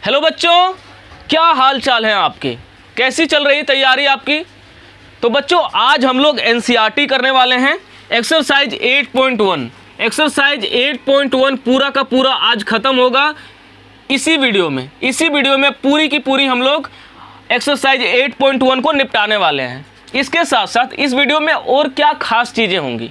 Hello बच्चों, क्या हाल चाल है आपके? कैसी चल रही तैयारी आपकी? तो बच्चों आज हम लोग एनसीईआरटी करने वाले हैं। एक्सरसाइज 8.1 एक्सरसाइज 8.1 पूरा का पूरा आज ख़त्म होगा इसी वीडियो में पूरी की पूरी हम लोग एक्सरसाइज 8.1 को निपटाने वाले हैं। इसके साथ साथ इस वीडियो में और क्या खास चीज़ें होंगी,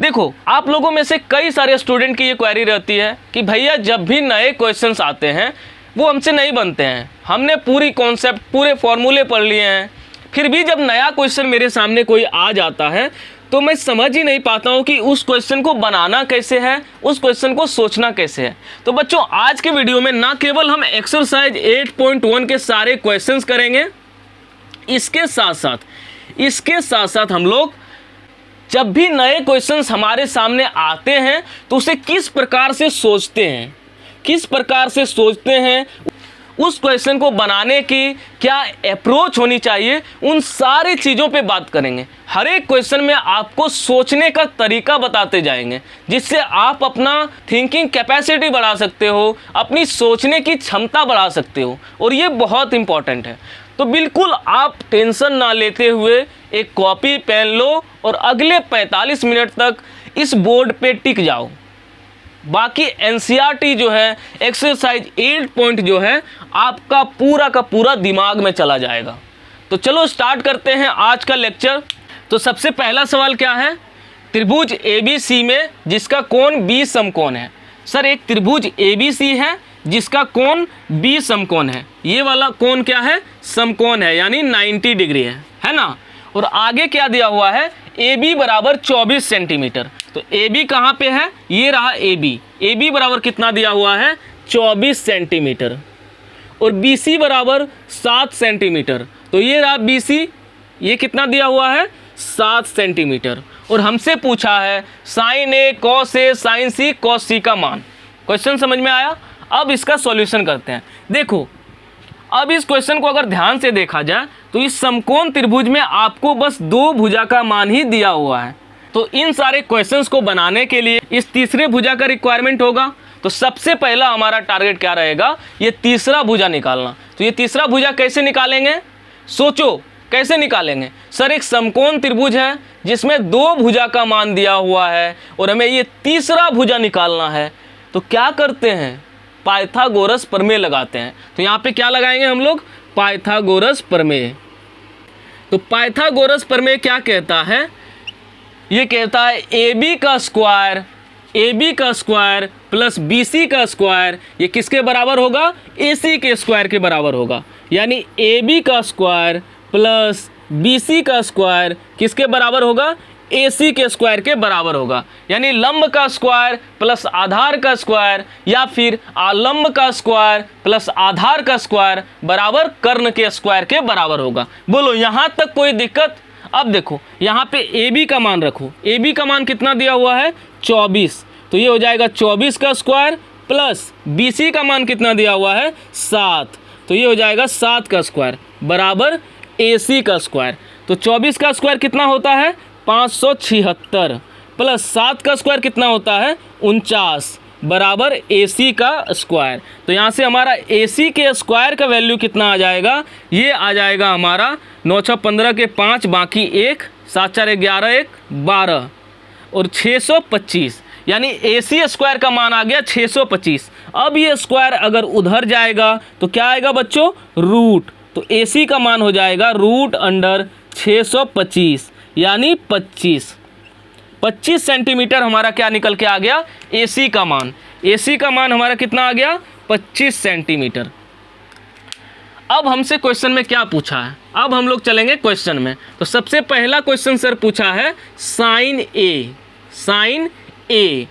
देखो आप लोगों में से कई सारे स्टूडेंट की ये क्वेरी रहती है कि भैया जब भी नए क्वेश्चंस आते हैं वो हमसे नहीं बनते हैं, हमने पूरी कॉन्सेप्ट पूरे फॉर्मूले पढ़ लिए हैं, फिर भी जब नया क्वेश्चन मेरे सामने कोई आ जाता है तो मैं समझ ही नहीं पाता हूँ कि उस क्वेश्चन को बनाना कैसे है, उस क्वेश्चन को सोचना कैसे है। तो बच्चों आज के वीडियो में ना केवल हम एक्सरसाइज 8.1 के सारे क्वेश्चंस करेंगे, इसके साथ साथ हम लोग जब भी नए क्वेश्चंस हमारे सामने आते हैं तो उसे किस प्रकार से सोचते हैं, उस क्वेश्चन को बनाने की क्या अप्रोच होनी चाहिए, उन सारी चीज़ों पे बात करेंगे। हर एक क्वेश्चन में आपको सोचने का तरीका बताते जाएंगे जिससे आप अपना थिंकिंग कैपेसिटी बढ़ा सकते हो, अपनी सोचने की क्षमता बढ़ा सकते हो, और ये बहुत इंपॉर्टेंट है। तो बिल्कुल आप टेंशन ना लेते हुए एक कॉपी पेन लो और अगले 45 मिनट तक इस बोर्ड पे टिक जाओ। बाकी एनसीईआरटी जो है एक्सरसाइज 8 जो है आपका पूरा का पूरा दिमाग में चला जाएगा। तो चलो स्टार्ट करते हैं आज का लेक्चर। तो सबसे पहला सवाल क्या है, त्रिभुज ABC में जिसका कोण B समकोण है। सर एक त्रिभुज ABC है जिसका कोण B समकोण है, ये वाला कोण क्या है, समकोण है, यानी 90 डिग्री है ना। और आगे क्या दिया हुआ है, AB बराबर 24 सेंटीमीटर। तो AB कहाँ पे है, ये रहा AB बराबर कितना दिया हुआ है, 24 सेंटीमीटर। और BC बराबर 7 सेंटीमीटर। तो ये रहा BC, ये कितना दिया हुआ है, 7 सेंटीमीटर। और हमसे पूछा है sine A cos A sine C cos C का मान। क्वेश्चन समझ में आया? अब इसका सॉल्यूशन करते हैं। देखो अब इस क्वेश्चन को अगर ध्यान से देखा जाए तो इस समकोण त्रिभुज में आपको बस 2 भुजा का मान ही दिया हुआ है। तो इन सारे क्वेश्चंस को बनाने के लिए इस तीसरे भुजा का रिक्वायरमेंट होगा। तो सबसे पहला हमारा टारगेट क्या रहेगा, ये तीसरा भुजा निकालना। तो ये तीसरा भुजा कैसे निकालेंगे, सोचो कैसे निकालेंगे। सर एक समकोण त्रिभुज है जिसमें 2 भुजा का मान दिया हुआ है और हमें ये तीसरा भुजा निकालना है। तो क्या करते हैं, पाइथागोरस प्रमेय लगाते हैं। तो यहाँ पे क्या लगाएंगे हम लोग, पाइथागोरस प्रमेय। तो पाइथागोरस प्रमेय क्या कहता है, ये कहता है AB का स्क्वायर प्लस BC का स्क्वायर ये किसके बराबर होगा, AC के स्क्वायर के बराबर होगा। यानी AB का स्क्वायर प्लस BC का स्क्वायर किसके बराबर होगा, AC के स्क्वायर के बराबर होगा। यानी लंब का स्क्वायर प्लस आधार का स्क्वायर या फिर आलंब का स्क्वायर प्लस आधार का स्क्वायर बराबर कर्ण के स्क्वायर के बराबर होगा। बोलो यहाँ तक कोई दिक्कत? अब देखो यहाँ पे AB का मान रखो, AB का मान कितना दिया हुआ है, 24। तो ये हो जाएगा 24 का स्क्वायर प्लस BC का मान कितना दिया हुआ है, 7। तो ये हो जाएगा 7 का स्क्वायर बराबर AC का स्क्वायर। तो 24 का स्क्वायर कितना होता है, 576 प्लस 7 का स्क्वायर कितना होता है, 49 बराबर AC का स्क्वायर। तो यहाँ से हमारा AC के स्क्वायर का वैल्यू कितना आ जाएगा, ये आ जाएगा हमारा 9 6 15 के 5 बाकी 1 7 4 11 1 12 और 625। यानी AC स्क्वायर का मान आ गया 625। अब ये स्क्वायर अगर उधर जाएगा तो क्या आएगा बच्चों, रूट। तो AC का मान हो जाएगा रूट अंडर 625 यानी 25 सेंटीमीटर हमारा क्या निकल के आ गया, AC का मान। AC का मान हमारा कितना आ गया, 25 सेंटीमीटर। अब हमसे क्वेश्चन में क्या पूछा है, अब हम लोग चलेंगे क्वेश्चन में। तो सबसे पहला क्वेश्चन सर पूछा है साइन A।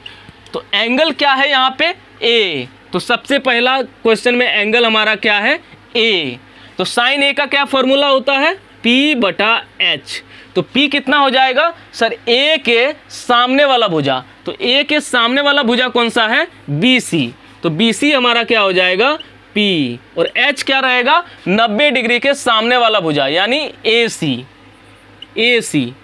तो एंगल क्या है यहाँ पे, A। तो सबसे पहला क्वेश्चन में एंगल हमारा क्या है, A। तो साइन A का क्या फॉर्मूला होता है, P/H। तो P कितना हो जाएगा सर, A के सामने वाला भुजा। तो A के सामने वाला भुजा कौन सा है, BC। तो BC हमारा क्या हो जाएगा, P। और H क्या रहेगा, 90 डिग्री के सामने वाला भुजा यानी AC।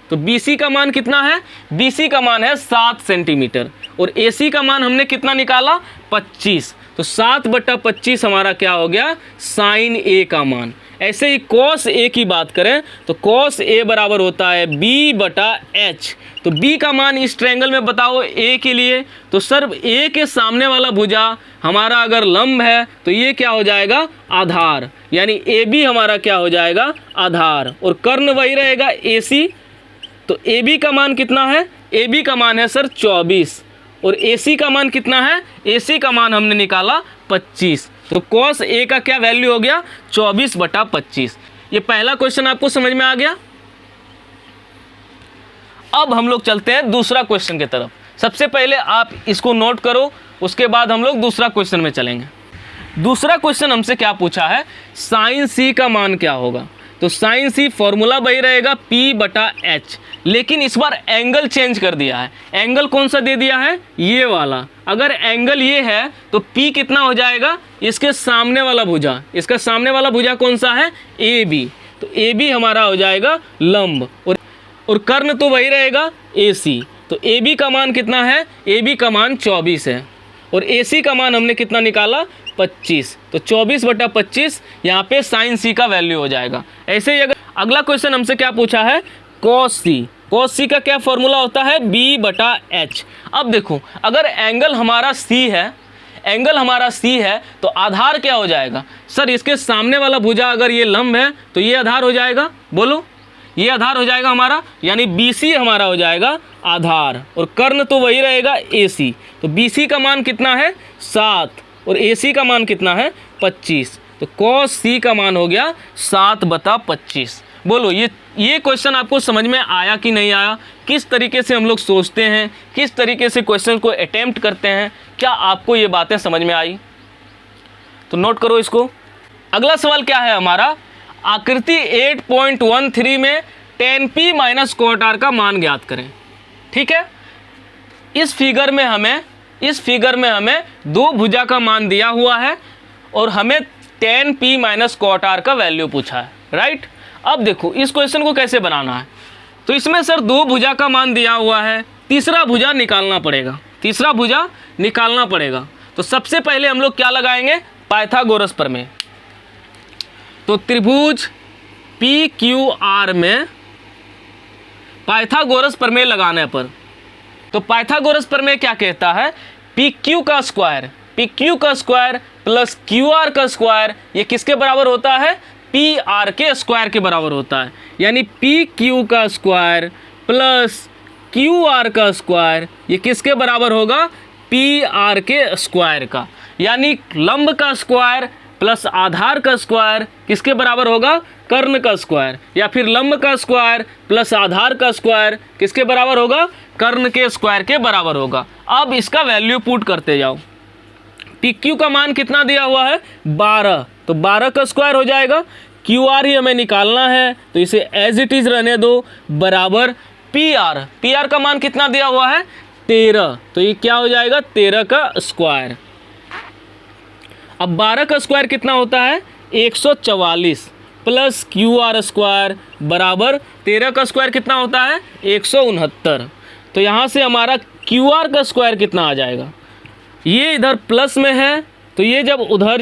तो BC का मान कितना है, BC का मान है 7 सेंटीमीटर और AC का मान हमने कितना निकाला, 25। तो 7/25 हमारा क्या हो गया, साइन ए का मान। ऐसे ही कॉस ए की बात करें तो कॉस ए बराबर होता है b/h। तो b का मान इस ट्रायंगल में बताओ a के लिए, तो सर a के सामने वाला भुजा हमारा अगर लंब है तो ये क्या हो जाएगा, आधार, यानी AB हमारा क्या हो जाएगा, आधार, और कर्ण वही रहेगा AC। तो AB का मान कितना है, AB का मान है सर 24, और AC का मान कितना है, AC का मान हमने निकाला 25। तो कॉस A का क्या वैल्यू हो गया, 24/25। ये पहला क्वेश्चन आपको समझ में आ गया। अब हम लोग चलते हैं दूसरा क्वेश्चन की तरफ। सबसे पहले आप इसको नोट करो, उसके बाद हम लोग दूसरा क्वेश्चन में चलेंगे। दूसरा क्वेश्चन हमसे क्या पूछा है, साइन सी का मान क्या होगा। तो साइन सी फॉर्मूला वही रहेगा p/h, लेकिन इस बार एंगल चेंज कर दिया है। एंगल कौन सा दे दिया है, ये वाला। अगर एंगल ये है तो p कितना हो जाएगा, इसके सामने वाला भुजा, इसका सामने वाला भुजा कौन सा है, AB। तो AB हमारा हो जाएगा लंब, और कर्ण तो वही रहेगा AC। तो AB का मान कितना है, AB का मान 24 है, और AC का मान हमने कितना निकाला, 25। तो 24/25 यहाँ पे साइन सी का वैल्यू हो जाएगा। ऐसे ही अगर अगला क्वेश्चन हमसे क्या पूछा है, कॉस सी। कॉस सी का क्या फॉर्मूला होता है, b/h। अब देखो अगर एंगल हमारा C है, एंगल हमारा C है तो आधार क्या हो जाएगा, सर इसके सामने वाला भुजा अगर ये लंब है तो ये आधार हो जाएगा, बोलो ये आधार हो जाएगा हमारा, यानी BC हमारा हो जाएगा आधार, और कर्ण तो वही रहेगा AC। तो BC का मान कितना है, 7, और AC का मान कितना है, 25। तो cos C का मान हो गया 7/25। बोलो ये क्वेश्चन आपको समझ में आया कि नहीं आया, किस तरीके से हम लोग सोचते हैं, किस तरीके से क्वेश्चन को अटेम्प्ट करते हैं, क्या आपको ये बातें समझ में आई। तो नोट करो इसको। अगला सवाल क्या है हमारा, आकृति 8.13 में tan p - cot r का मान ज्ञात करें। ठीक है, इस फिगर में हमें दो भुजा का मान दिया हुआ है और हमें tan p - cot r का वैल्यू पूछा है, राइट। अब देखो इस क्वेश्चन को कैसे बनाना है, तो इसमें सर दो भुजा का मान दिया हुआ है, तीसरा भुजा निकालना पड़ेगा। तो सबसे पहले हम लोग क्या लगाएंगे, पाइथागोरस प्रमेय। तो त्रिभुज PQR में पाइथागोरस प्रमेय लगाने पर, तो पाइथागोरस प्रमेय क्या कहता है, PQ का स्क्वायर प्लस QR का स्क्वायर ये किसके बराबर होता है, PR के स्क्वायर के बराबर होता है। यानी PQ का स्क्वायर प्लस QR का स्क्वायर ये किसके बराबर होगा, PR के स्क्वायर का। यानी लंब का स्क्वायर प्लस आधार का स्क्वायर किसके बराबर होगा, कर्ण का स्क्वायर, या फिर लंब का स्क्वायर प्लस आधार का स्क्वायर किसके बराबर होगा, कर्ण के स्क्वायर के बराबर होगा। अब इसका वैल्यू पुट करते जाओ। PQ का मान कितना दिया हुआ है, 12, तो 12 का स्क्वायर हो जाएगा। QR ही हमें निकालना है तो इसे एज इट इज रहने दो, बराबर PR का मान कितना दिया हुआ है, 13, तो ये क्या हो जाएगा, 13 का स्क्वायर। अब 12 का स्क्वायर कितना होता है, 144 प्लस QR स्क्वायर बराबर 13 का स्क्वायर कितना होता है, 169। तो यहाँ से हमारा QR का स्क्वायर कितना आ जाएगा, ये इधर प्लस में है तो ये जब उधर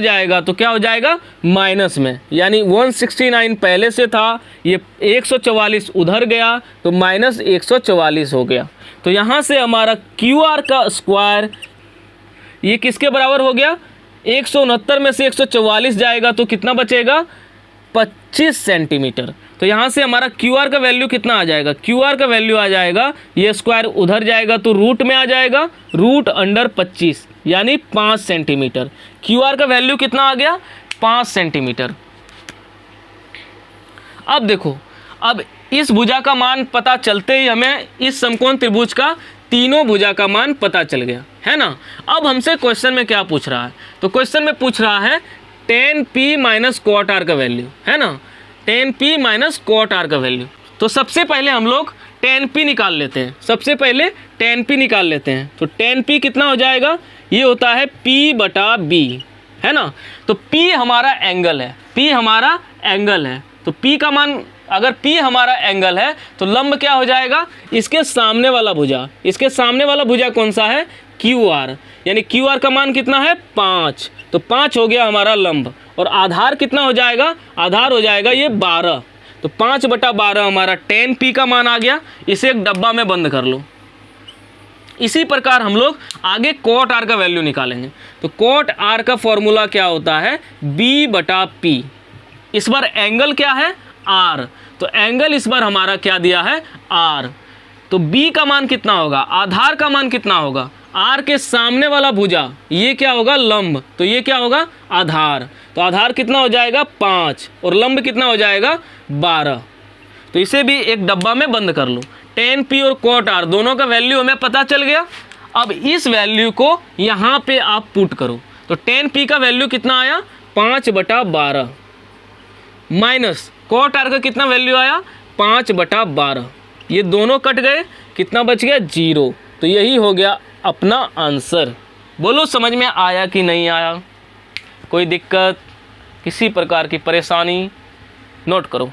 जाएगा तो क्या हो जाएगा, माइनस में। यानी 169 पहले से था, ये 144 उधर गया तो माइनस 144 हो गया। तो यहाँ से हमारा QR का स्क्वायर ये किसके बराबर हो गया, 169 में से 144 जाएगा तो कितना बचेगा, 25 सेंटीमीटर। तो यहाँ से हमारा QR का वैल्यू कितना आ जाएगा, QR का वैल्यू आ जाएगा, ये स्क्वायर उधर जाएगा तो रूट में आ जाएगा, √25 यानी 5 सेंटीमीटर। QR का वैल्यू कितना आ गया, 5 सेंटीमीटर। अब देखो, अब इस भुजा का मान पता चलते ही हमें इस समकोण त्रिभुज का तीनों भुजा का मान पता चल गया है ना। अब हमसे क्वेश्चन में क्या पूछ रहा है, तो क्वेश्चन में पूछ रहा है tan p - cot r का वैल्यू, है ना, tan p - cot r का वैल्यू। तो सबसे पहले हम लोग tan p निकाल लेते हैं। तो tan p कितना हो जाएगा, ये होता है p/b, है ना। तो p हमारा एंगल है, तो p का मान, अगर p हमारा एंगल है तो लंब क्या हो जाएगा, इसके सामने वाला भुजा कौन सा है, QR। यानी क्यू आर का मान कितना है 5, तो 5 हो गया हमारा लंब। और आधार कितना हो जाएगा, आधार हो जाएगा ये 12, तो 5/12 हमारा 10p का मान आ गया। इसे एक डब्बा में बंद कर लो। इसी प्रकार हम लोग आगे कॉट आर का वैल्यू निकालेंगे। तो कॉट आर का फॉर्मूला क्या होता है, b/p। इस बार एंगल क्या है, r, तो एंगल इस बार हमारा क्या दिया है, r। तो b का मान कितना होगा, आधार का मान कितना होगा, r के सामने वाला भुजा ये क्या होगा, लंब, तो ये क्या होगा, आधार। तो आधार कितना हो जाएगा 5 और लंब कितना हो जाएगा 12। तो इसे भी एक डब्बा में बंद कर लो। 10p और कॉट आर दोनों का वैल्यू हमें पता चल गया। अब इस वैल्यू को यहाँ पे आप पुट करो। तो 10p का वैल्यू कितना आया 5/12 माइनस कॉट आर का कितना वैल्यू आया 5/12। ये दोनों कट गए, कितना बच गया 0। तो यही हो गया अपना आंसर। बोलो समझ में आया कि नहीं आया, कोई दिक्कत, किसी प्रकार की परेशानी, नोट करो।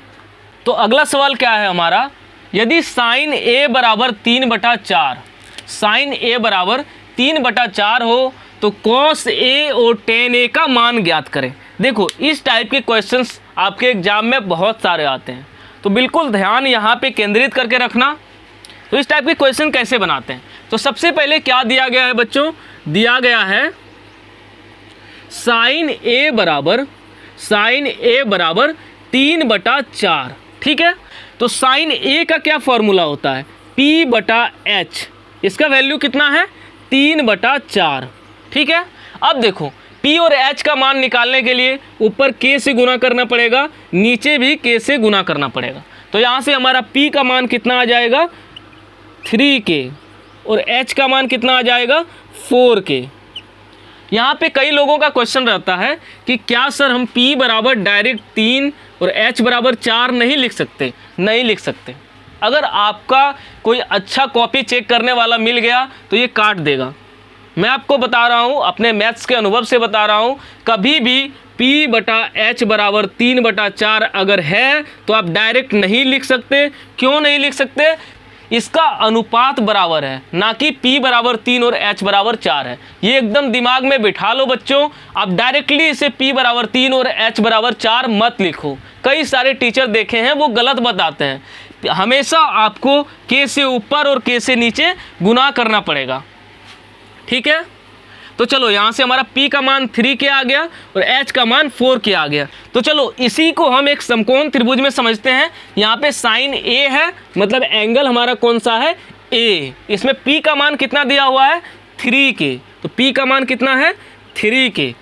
तो अगला सवाल क्या है हमारा, यदि साइन a बराबर 3/4, साइन a बराबर 3/4 हो तो कॉस a और tan a का मान ज्ञात करें। देखो इस टाइप के क्वेश्चंस आपके एग्जाम में बहुत सारे आते हैं, तो बिल्कुल ध्यान यहाँ पे केंद्रित करके रखना। तो इस टाइप के क्वेश्चन कैसे बनाते हैं, तो सबसे पहले क्या दिया गया है बच्चों, दिया गया है साइन a बराबर 3/4, ठीक है। तो साइन a का क्या फॉर्मूला होता है, p/h, इसका वैल्यू कितना है 3/4, ठीक है। अब देखो p और h का मान निकालने के लिए ऊपर k से गुना करना पड़ेगा, नीचे भी k से गुना करना पड़ेगा। तो यहाँ से हमारा p का मान कितना आ जाएगा 3k और h का मान कितना आ जाएगा 4k। यहाँ पे कई लोगों का क्वेश्चन रहता है कि क्या सर हम p बराबर डायरेक्ट 3 और h बराबर 4 नहीं लिख सकते। नहीं लिख सकते। अगर आपका कोई अच्छा कॉपी चेक करने वाला मिल गया तो ये काट देगा। मैं आपको बता रहा हूँ, अपने मैथ्स के अनुभव से बता रहा हूँ, कभी भी p/h बराबर 3/4 अगर है तो आप डायरेक्ट नहीं लिख सकते। क्यों नहीं लिख सकते, इसका अनुपात बराबर है, ना कि p बराबर 3 और h बराबर 4 है। ये एकदम दिमाग में बिठा लो बच्चों। आप डायरेक्टली इसे p बराबर 3 और h बराबर 4 मत लिखो। कई सारे टीचर देखे हैं वो गलत बताते हैं। हमेशा आपको k से ऊपर और k से नीचे गुना करना पड़ेगा, ठीक है। तो चलो यहाँ से हमारा p का मान 3k आ गया और h का मान 4k आ गया। तो चलो इसी को हम एक समकोण त्रिभुज में समझते हैं। यहाँ पे साइन a है, मतलब एंगल हमारा कौन सा है a। इसमें p का मान कितना दिया हुआ है 3k, तो p का मान कितना है 3k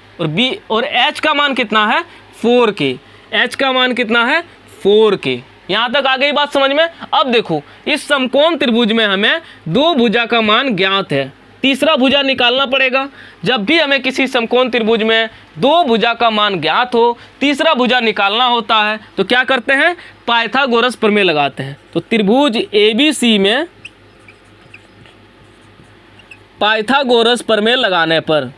और h का मान कितना है 4k, h का मान कितना है 4k। यहाँ तक आ गई बात समझ में। अब देखो इस समकोण त्रिभुज में हमें दो भुजा का मान ज्ञात है, तीसरा भुजा निकालना पड़ेगा। जब भी हमें किसी समकोण त्रिभुज में दो भुजा का मान ज्ञात हो, तीसरा भुजा निकालना होता है, तो क्या करते हैं, पाइथागोरस प्रमेय लगाते हैं। तो त्रिभुज ABC में पाइथागोरस प्रमेय लगाने पर,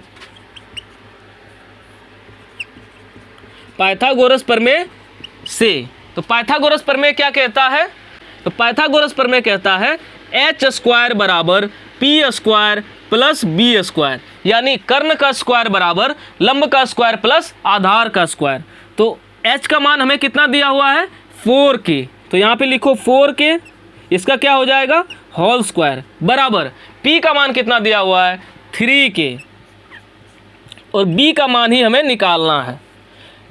पाइथागोरस प्रमेय से, तो पाइथागोरस प्रमेय क्या कहता है, तो पाइथागोरस प्रमेय कहता है h² बराबर p² प्लस b², यानी कर्ण का स्क्वायर बराबर लंब का स्क्वायर प्लस आधार का स्क्वायर। तो h का मान हमें कितना दिया हुआ है 4k, तो यहाँ पे लिखो 4k, इसका क्या हो जाएगा होल स्क्वायर, बराबर p का मान कितना दिया हुआ है 3k और b का मान ही हमें निकालना है,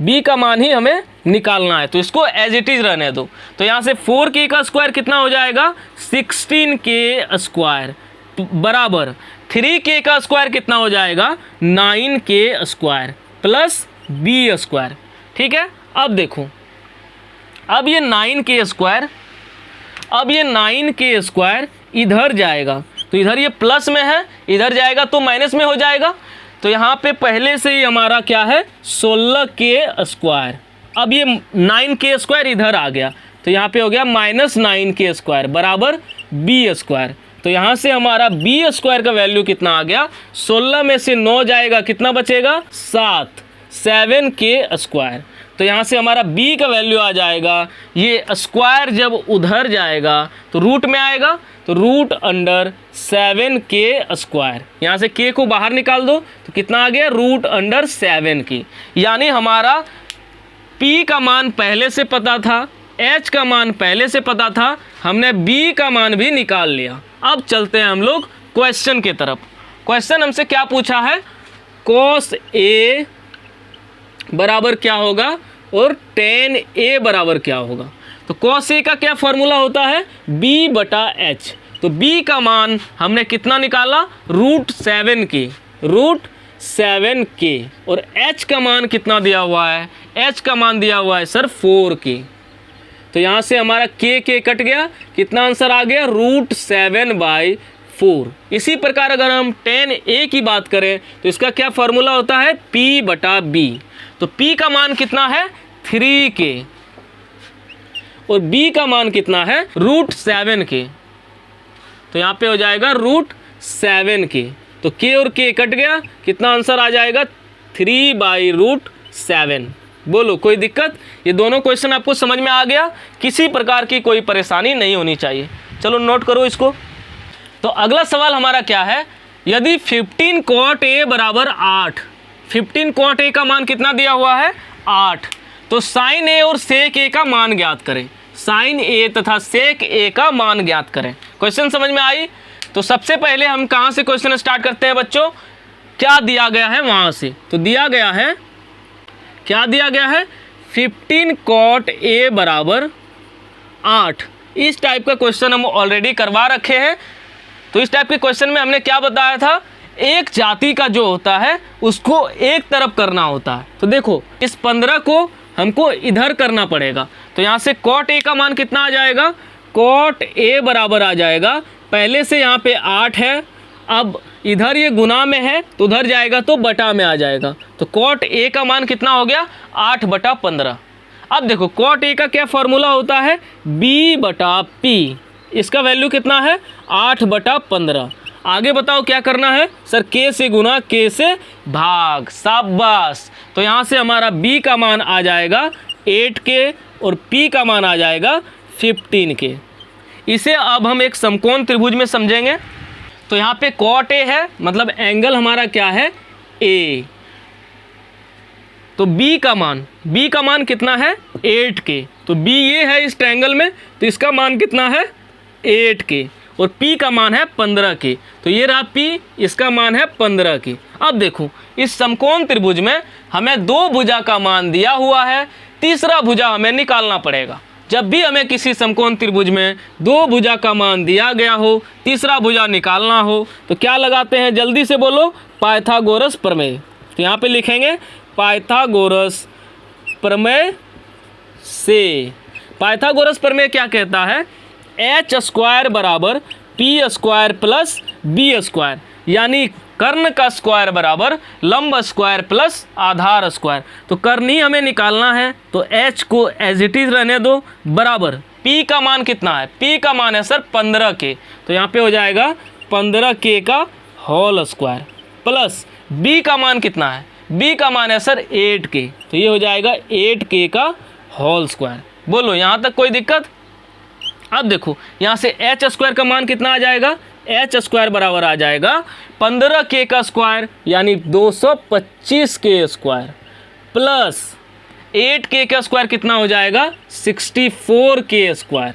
b का मान ही हमें निकालना है। तो इसको एज इट इज रहने दो। तो यहाँ से 4k का स्क्वायर कितना हो जाएगा 16k² बराबर 3k का स्क्वायर कितना हो जाएगा 9k² प्लस b², ठीक है। अब देखो अब ये 9k² इधर जाएगा, तो इधर ये प्लस में है, इधर जाएगा तो माइनस में हो जाएगा। तो यहाँ पे पहले से ही हमारा क्या है 16k²। अब ये 9k² इधर आ गया, तो यहाँ पे हो गया -9k² बराबर b²। तो यहाँ से हमारा b² का वैल्यू कितना आ गया, 16 में से 9 जाएगा, कितना बचेगा 7, 7k²। तो यहाँ से हमारा b का वैल्यू आ जाएगा, ये स्क्वायर जब उधर जाएगा तो रूट में आएगा, तो रूट अंडर 7k स्क्वायर। यहाँ से k को बाहर निकाल दो तो कितना आ गया, रूट अंडर 7k। यानी हमारा p का मान पहले से पता था, h का मान पहले से पता था, हमने b का मान भी निकाल लिया। अब चलते हैं हम लोग क्वेश्चन की तरफ। क्वेश्चन हमसे क्या पूछा है, cos a बराबर क्या होगा और tan a बराबर क्या होगा। तो cos a का क्या फॉर्मूला होता है, b बटा h। तो b का मान हमने कितना निकाला, रूट 7k, और h का मान कितना दिया हुआ है, h का मान दिया हुआ है सर 4k। तो यहाँ से हमारा k कट गया, कितना आंसर आ गया, रूट 7/4। इसी प्रकार अगर हम tan a की बात करें तो इसका क्या फॉर्मूला होता है, p बटा b। तो p का मान कितना है, 3k, और b का मान कितना है, रूट 7k। तो यहाँ पे हो जाएगा रूट 7k। तो k और k कट गया, कितना आंसर आ जाएगा, 3/√7। बोलो कोई दिक्कत, ये दोनों क्वेश्चन आपको समझ में आ गया, किसी प्रकार की कोई परेशानी नहीं होनी चाहिए। चलो नोट करो इसको। तो अगला सवाल हमारा क्या है, यदि 15 cot a बराबर 8, 15 cot a का मान कितना दिया हुआ है, 8, तो sin a और sec a का मान ज्ञात करें। sin a तथा sec a का मान ज्ञात करें। क्वेश्चन समझ में आई। तो सबसे पहले हम कहाँ से क्वेश्चन स्टार्ट करते हैं बच्चों, क्या दिया गया है वहाँ से। तो दिया गया है, क्या दिया गया है, 15 cot a बराबर 8। इस टाइप का क्वेश्चन हम ऑलरेडी करवा रखे हैं। तो इस टाइप के क्वेश्चन में हमने क्या बताया था, एक जाति का जो होता है उसको एक तरफ करना होता है। तो देखो इस 15 को हमको इधर करना पड़ेगा। तो यहाँ से cot a का मान कितना आ जाएगा, cot a बराबर आ जाएगा, पहले से यहाँ पे 8 है, अब इधर ये गुना में है तो उधर जाएगा तो बटा में आ जाएगा। तो cot a का मान कितना हो गया, 8/15। अब देखो cot a का क्या फॉर्मूला होता है, b बटा p। इसका वैल्यू कितना है, 8/15। आगे बताओ क्या करना है, सर k से गुना k से भाग, शाबाश। तो यहाँ से हमारा b का मान आ जाएगा 8k और p का मान आ जाएगा 15k। इसे अब हम एक समकोण त्रिभुज में समझेंगे। तो यहाँ पे cot a है, मतलब एंगल हमारा क्या है, a। तो b का मान कितना है, 8k। तो b ये है इस ट्रायंगल में, तो इसका मान कितना है, 8k, और p का मान है 15k। तो ये रहा p, इसका मान है 15k। अब देखो इस समकोण त्रिभुज में हमें दो भुजा का मान दिया हुआ है, तीसरा भुजा हमें निकालना पड़ेगा। जब भी हमें किसी समकोण त्रिभुज में दो भुजा का मान दिया गया हो, तीसरा भुजा निकालना हो, तो क्या लगाते हैं, जल्दी से बोलो, पाइथागोरस प्रमेय। तो यहाँ पे लिखेंगे पाइथागोरस प्रमेय से। पाइथागोरस प्रमेय क्या कहता है, h² बराबर p² प्लस b², यानी कर्ण का स्क्वायर बराबर लंब स्क्वायर प्लस आधार स्क्वायर। तो कर्ण ही हमें निकालना है, तो h को एज इट इज रहने दो, बराबर p का मान कितना है, p का मान है सर 15k। तो यहाँ पे हो जाएगा 15k का होल स्क्वायर, प्लस b का मान कितना है, b का मान है सर 8k। तो ये हो जाएगा 8k का होल स्क्वायर। बोलो यहाँ तक कोई दिक्कत। अब देखो यहाँ से h² का मान कितना आ जाएगा, h² बराबर आ जाएगा 15k का स्क्वायर, यानी 225k स्क्वायर, प्लस 8k का स्क्वायर कितना हो जाएगा, 64k स्क्वायर।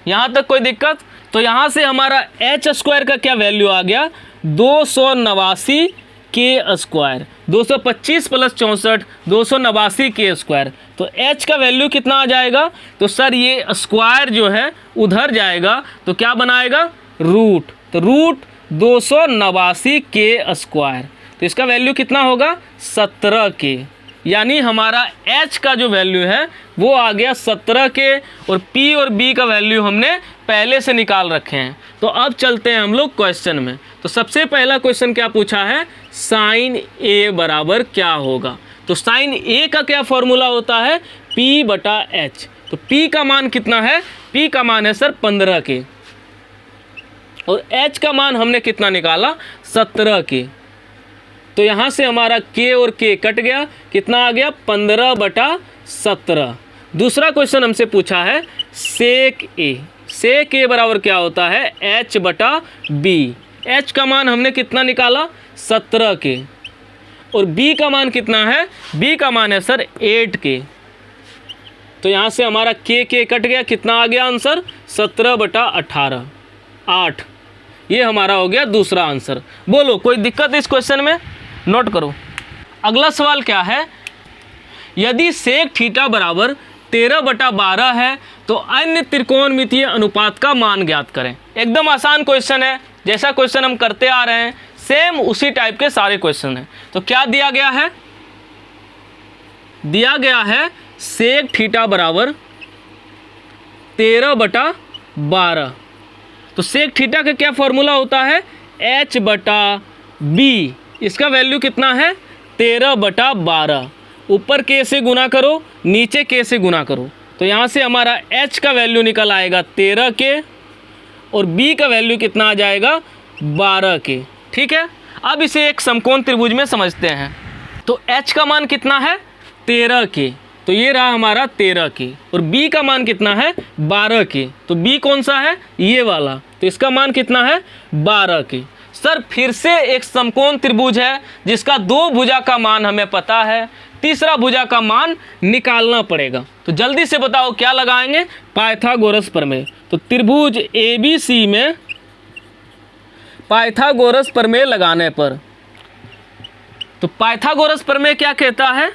यहाँ तक कोई दिक्कत। तो यहाँ से हमारा h² का क्या वैल्यू आ गया, 289k square, 225 plus 64, 289k square. तो h का वैल्यू कितना आ जाएगा, तो सर ये स्क्वायर जो है उधर जाएगा तो क्या बनाएगा, रूट। तो रूट 289k स्क्वायर, तो इसका वैल्यू कितना होगा, 17k। यानी हमारा h का जो वैल्यू है वो आ गया 17k, और p और b का वैल्यू हमने पहले से निकाल रखे हैं। तो अब चलते हैं हम लोग क्वेश्चन में। तो सबसे पहला क्वेश्चन क्या पूछा है, साइन a बराबर क्या होगा। तो साइन a का क्या फॉर्मूला होता है, p बटा h। तो p का मान कितना है, p का मान है सर 15k, और h का मान हमने कितना निकाला, 17k। तो यहाँ से हमारा k और k कट गया, कितना आ गया 15/17। दूसरा क्वेश्चन हमसे पूछा है सेक a। सेक a बराबर क्या होता है h/b। h का मान हमने कितना निकाला 17 के, और b का मान कितना है, b का मान है सर 8 के। तो यहाँ से हमारा k कट गया, कितना आ गया आंसर 17/18 8। ये हमारा हो गया दूसरा आंसर। बोलो कोई दिक्कत इस क्वेश्चन में? नोट करो। अगला सवाल क्या है, यदि सेक थीटा बराबर 13/12 है तो अन्य त्रिकोणमितीय अनुपात का मान ज्ञात करें। एकदम आसान क्वेश्चन है, जैसा क्वेश्चन हम करते आ रहे हैं सेम उसी टाइप के सारे क्वेश्चन हैं। तो क्या दिया गया है, दिया गया है सेक थीटा बराबर 13/12। तो सेक थीटा का क्या फॉर्मूला होता है h/b। इसका वैल्यू कितना है 13/12। ऊपर k से गुना करो, नीचे k से गुना करो, तो यहाँ से हमारा h का वैल्यू निकल आएगा 13 के, और b का वैल्यू कितना आ जाएगा 12 के। ठीक है, अब इसे एक समकोण त्रिभुज में समझते हैं। तो h का मान कितना है 13 के, तो ये रहा हमारा 13 के, और b का मान कितना है 12 के। तो b कौन सा है, ये वाला, तो इसका मान कितना है 12 के। सर फिर से एक समकोण त्रिभुज है जिसका दो भुजा का मान हमें पता है, तीसरा भुजा का मान निकालना पड़ेगा। तो जल्दी से बताओ क्या लगाएंगे, पाइथागोरस प्रमेय। तो त्रिभुज ABC में पाइथागोरस प्रमेय लगाने पर, तो पाइथागोरस प्रमेय क्या कहता है,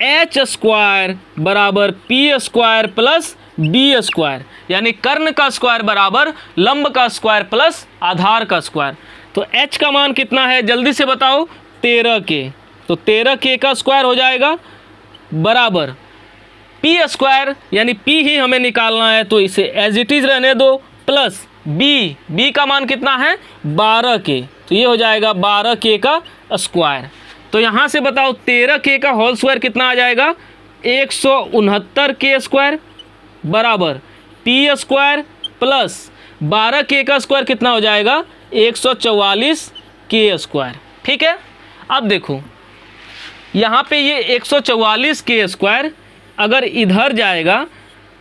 h² बराबर p² प्लस b², यानी कर्ण का स्क्वायर बराबर लंब का स्क्वायर प्लस आधार का स्क्वायर। तो h का मान कितना है जल्दी से बताओ 13 के, तो 13 के का स्क्वायर हो जाएगा बराबर p², यानी p ही हमें निकालना है तो इसे एज इट इज रहने दो, प्लस b का मान कितना है 12 के, तो ये हो जाएगा 12 के का स्क्वायर। तो यहाँ से बताओ 13 के का होल स्क्वायर कितना आ जाएगा 169 के स्क्वायर बराबर p² प्लस 12 के का स्क्वायर कितना हो जाएगा 144 के स्क्वायर। ठीक है, अब देखो यहाँ पे ये 144 के स्क्वायर अगर इधर जाएगा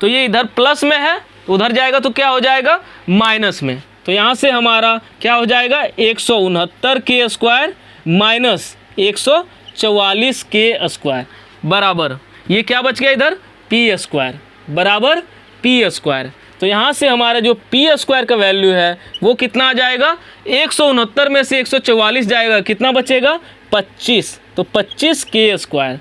तो ये इधर प्लस में है, उधर जाएगा तो क्या हो जाएगा माइनस में। तो यहाँ से हमारा क्या हो जाएगा 169 के स्क्वायर माइनस 144 के स्क्वायर बराबर, ये क्या बच गया इधर p² बराबर p²। तो यहाँ से हमारा जो p² का वैल्यू है वो कितना आ जाएगा 169 में से 144 जाएगा, कितना बचेगा 25, तो 25 के स्क्वायर।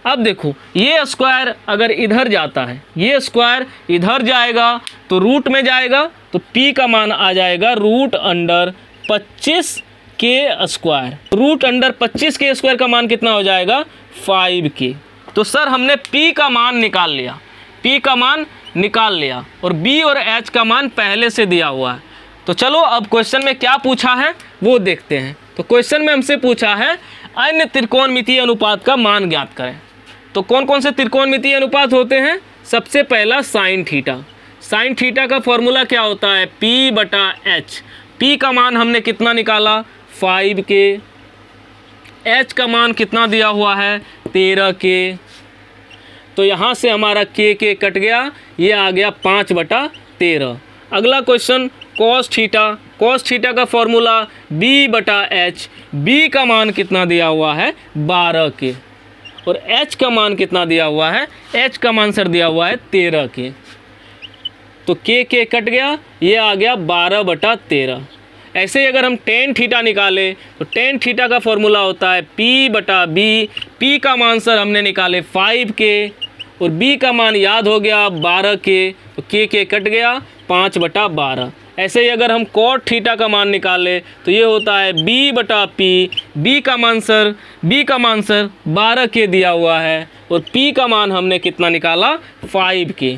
अब देखो ये स्क्वायर अगर इधर जाता है, ये स्क्वायर इधर जाएगा तो रूट में जाएगा, तो p का मान आ जाएगा √25 के स्क्वायर। √25 के स्क्वायर का मान कितना हो जाएगा 5 के। तो सर हमने p का मान निकाल लिया, p का मान निकाल लिया, और b और h का मान पहले से दिया हुआ है। तो चलो अब क्वेश्चन में क्या पूछा है वो देखते हैं। तो क्वेश्चन में हमसे पूछा है अन्य त्रिकोणमितीय अनुपात का मान ज्ञात करें। तो कौन कौन से त्रिकोणमितीय अनुपात होते हैं, सबसे पहला साइन थीटा। साइन थीटा का फॉर्मूला क्या होता है p/h। p का मान हमने कितना निकाला 5 के, h का मान कितना दिया हुआ है 13 के, तो यहाँ से हमारा k कट गया, ये आ गया 5/13। अगला question cos theta. Cos theta का फॉर्मूला b/h। b का मान कितना दिया हुआ है 12 के, और h का मान कितना दिया हुआ है, h का मान सर दिया हुआ है 13 के, तो k कट गया, ये आ गया 12/13। ऐसे ही अगर हम टेन थीटा निकालें तो टेन थीटा का फॉर्मूला होता है p/b। p का मान सर हमने निकाले 5 के, और b का मान याद हो गया 12 के, तो k कट गया 5/12। ऐसे ही अगर हम कॉट थीटा का मान निकालें तो ये होता है b/p। b का मान सर 12 के दिया हुआ है, और p का मान हमने कितना निकाला 5 के,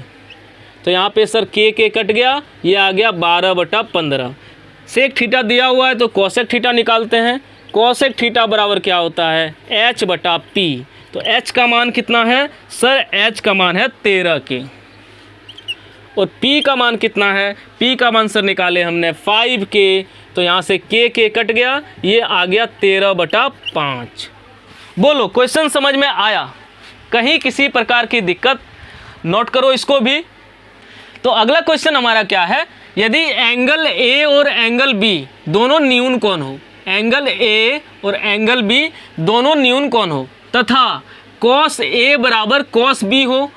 तो यहाँ पे सर k कट गया, ये आ गया 12/15। सेक थीटा दिया हुआ है तो कोसेक थीटा निकालते हैं। कोसेक थीटा बराबर क्या होता है h/p। तो h का मान कितना है सर, h का मान है 13 के, और p का मान कितना है, p का मान सर निकाले हमने 5 के तो यहाँ से के कट गया, ये आ गया 13/5। बोलो क्वेश्चन समझ में आया? कहीं किसी प्रकार की दिक्कत? नोट करो इसको भी। तो अगला क्वेश्चन हमारा क्या है, यदि एंगल ए और एंगल बी दोनों न्यून कोण हो, एंगल ए और एंगल बी दोनों न्यून कोण हो तथा कॉस ए बराबर कॉस बी हो,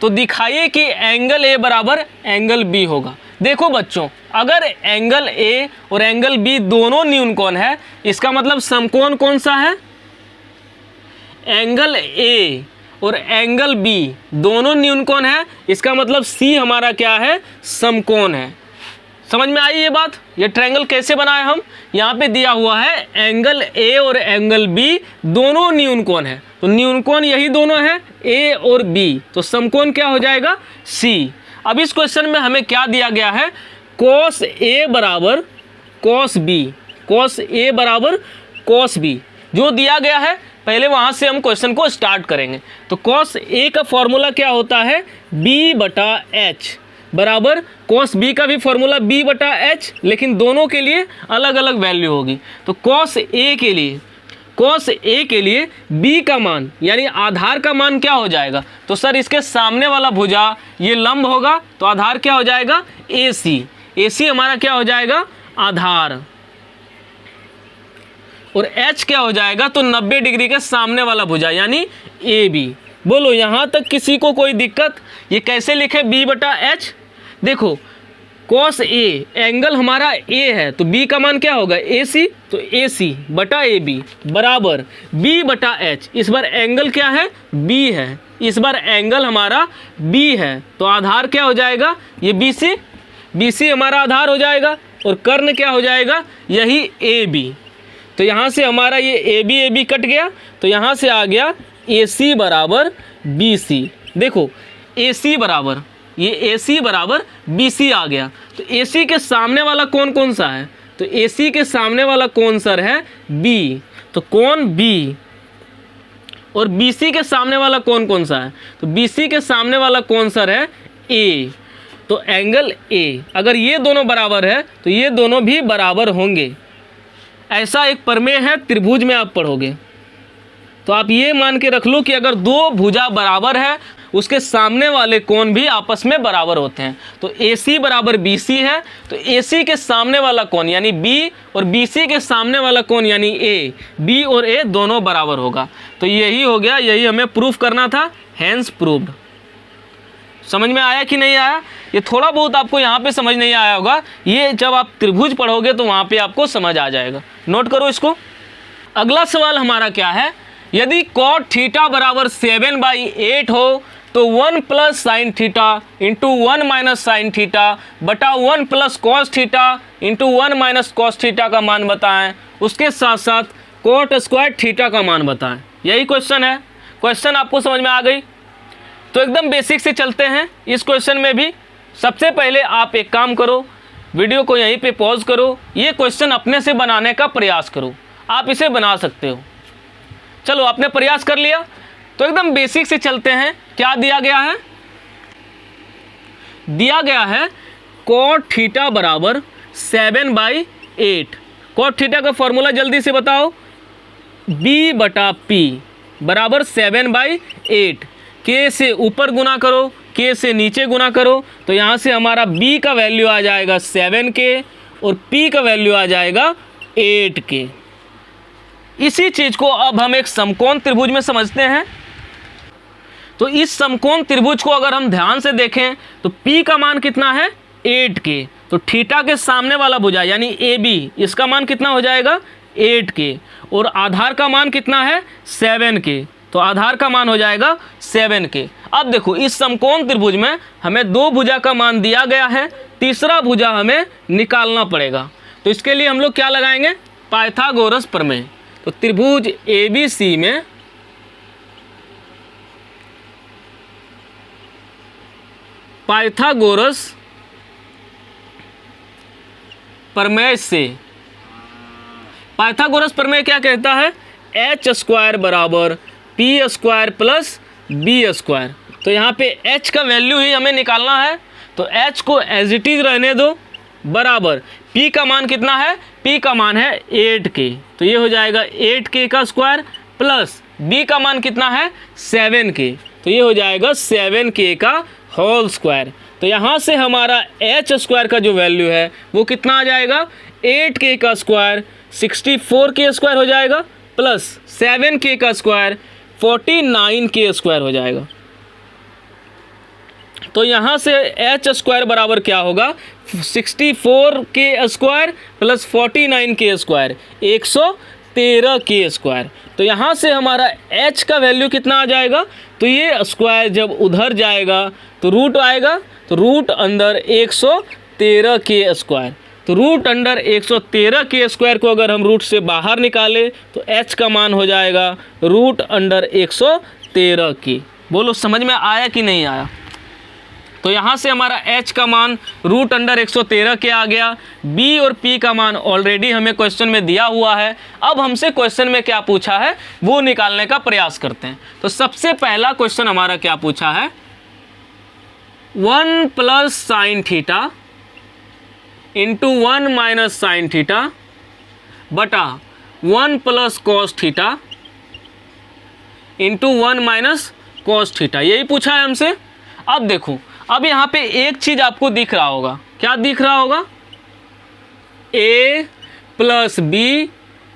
तो दिखाइए कि एंगल ए बराबर एंगल बी होगा। देखो बच्चों, अगर एंगल ए और एंगल बी दोनों न्यून कोण है, इसका मतलब समकोण कौन सा है? एंगल ए और एंगल बी दोनों न्यून कोण है, इसका मतलब सी हमारा क्या है? समकोण है। समझ में आई ये बात? ये ट्रायंगल कैसे बनाए हम? यहाँ पे दिया हुआ है एंगल ए और एंगल बी दोनों न्यून कोण है, तो न्यून कोण यही दोनों है, ए और बी, तो समकोण क्या हो जाएगा? सी। अब इस क्वेश्चन में हमें क्या दिया गया है? कॉस ए बराबर कॉस बी, कॉस ए बराबर कॉस बी जो दिया गया है, पहले वहाँ से हम क्वेश्चन को स्टार्ट करेंगे। तो कॉस ए का फॉर्मूला क्या होता है? b/h बराबर कॉस बी का भी फॉर्मूला b/h, लेकिन दोनों के लिए अलग अलग वैल्यू होगी। तो कॉस ए के लिए b का मान यानी आधार का मान क्या हो जाएगा? तो सर इसके सामने वाला भुजा ये लंब होगा, तो आधार क्या हो जाएगा? AC। AC हमारा क्या हो जाएगा? आधार। और h क्या हो जाएगा? तो 90 डिग्री के सामने वाला भुजा यानी AB। बोलो यहाँ तक किसी को कोई दिक्कत? ये कैसे लिखे b/h? देखो कॉस ए, एंगल हमारा A है, तो B का मान क्या होगा? AC, तो AC/AB बराबर b/h। इस बार एंगल क्या है? B है, इस बार एंगल हमारा B है, तो आधार क्या हो जाएगा? ये BC, BC हमारा आधार हो जाएगा, और कर्ण क्या हो जाएगा? यही AB। तो यहाँ से हमारा ये AB कट गया, तो यहाँ से आ गया AC बराबर BC। देखो AC बराबर, ये AC बराबर BC आ गया। तो AC के सामने वाला कोण कौन सा है? तो AC के सामने वाला कोण सर है B, तो कोण B। और BC के सामने वाला कोण कौन सा है? तो BC के सामने वाला कोण सर है A। तो एंगल A, अगर ये दोनों बराबर है तो ये दोनों भी बराबर होंगे। ऐसा एक प्रमेय है, त्रिभुज में आप पढ़ोगे, तो आप ये मान के रख लो कि अगर दो भुजा बराबर है, उसके सामने वाले कोण भी आपस में बराबर होते हैं। तो AC बराबर BC है, तो AC के सामने वाला कोण यानी B और BC के सामने वाला कोण यानी A, B और A दोनों बराबर होगा। तो यही हो गया, यही हमें प्रूफ करना था, हैंस प्रूव्ड। समझ में आया कि नहीं आया? ये थोड़ा बहुत आपको यहाँ पे समझ नहीं आया होगा, ये जब आप त्रिभुज पढ़ोगे तो वहाँ पे आपको समझ आ जाएगा। नोट करो इसको। अगला सवाल हमारा क्या है, यदि cot थीटा बराबर 7/8 हो तो 1 + sin theta into 1 - sin theta बटा 1 + cos theta into 1 - cos theta का मान बताएं। उसके साथ साथ cot² थीटा का मान बताएं। यही क्वेश्चन है। क्वेश्चन आपको समझ में आ गई? तो एकदम बेसिक से चलते हैं इस क्वेश्चन में भी। सबसे पहले आप एक काम करो, वीडियो को यहीं पे पॉज करो, ये क्वेश्चन अपने से बनाने का प्रयास करो। आप इसे बना सकते हो। चलो आपने प्रयास कर लिया, तो एकदम बेसिक से चलते हैं। क्या दिया गया है? दिया गया है cot थीटा बराबर 7/8। cot थीटा का फॉर्मूला जल्दी से बताओ। b/p बराबर 7/8। k से ऊपर गुना करो, k से नीचे गुना करो, तो यहाँ से हमारा b का वैल्यू आ जाएगा 7k और p का वैल्यू आ जाएगा 8k। इसी चीज़ को अब हम एक समकोण त्रिभुज में समझते हैं। तो इस समकोण त्रिभुज को अगर हम ध्यान से देखें तो p का मान कितना है? 8k। तो थीटा के सामने वाला भुजा यानी AB, इसका मान कितना हो जाएगा? 8k। और आधार का मान कितना है? 7k। तो आधार का मान हो जाएगा 7k। अब देखो इस समकोण त्रिभुज में हमें दो भुजा का मान दिया गया है, तीसरा भुजा हमें निकालना पड़ेगा। तो इसके लिए हम लोग क्या लगाएंगे? पाइथागोरस प्रमेय। तो त्रिभुज ABC में पाइथागोरस प्रमेय से, पाइथागोरस प्रमेय क्या कहता है? h² बराबर p² प्लस b²। तो यहाँ पे h का वैल्यू ही हमें निकालना है, तो h को एज इट इज रहने दो, बराबर p का मान कितना है? p का मान है 8k, तो ये हो जाएगा 8k का स्क्वायर प्लस b का मान कितना है 7k, तो ये हो जाएगा 7k का होल स्क्वायर। तो यहाँ से हमारा h स्क्वायर का जो वैल्यू है वो कितना आ जाएगा 8k का स्क्वायर 64k स्क्वायर हो जाएगा प्लस 7k का स्क्वायर 49k स्क्वायर हो जाएगा। तो यहाँ से एच स्क्वायर बराबर क्या होगा 64k square plus 49k square 113k square. तो यहाँ से हमारा h का वैल्यू कितना आ जाएगा, तो ये स्क्वायर जब उधर जाएगा तो रूट आएगा, तो रूट अंडर 113k स्क्वायर। तो रूट अंडर 113k स्क्वायर को अगर हम रूट से बाहर निकालें तो h का मान हो जाएगा रूट अंडर 113k। बोलो समझ में आया कि नहीं आया। तो यहाँ से हमारा h का मान रूट अंडर 113k आ गया। b और p का मान ऑलरेडी हमें क्वेश्चन में दिया हुआ है। अब हमसे क्वेश्चन में क्या पूछा है वो निकालने का प्रयास करते हैं। तो सबसे पहला क्वेश्चन हमारा क्या पूछा है, 1 plus sine theta into 1 minus sine theta बटा 1 plus cos theta into 1 minus cos theta, यही पूछा है हमसे। अब देखो, अब यहाँ पे एक चीज़ आपको दिख रहा होगा, क्या दिख रहा होगा, a plus B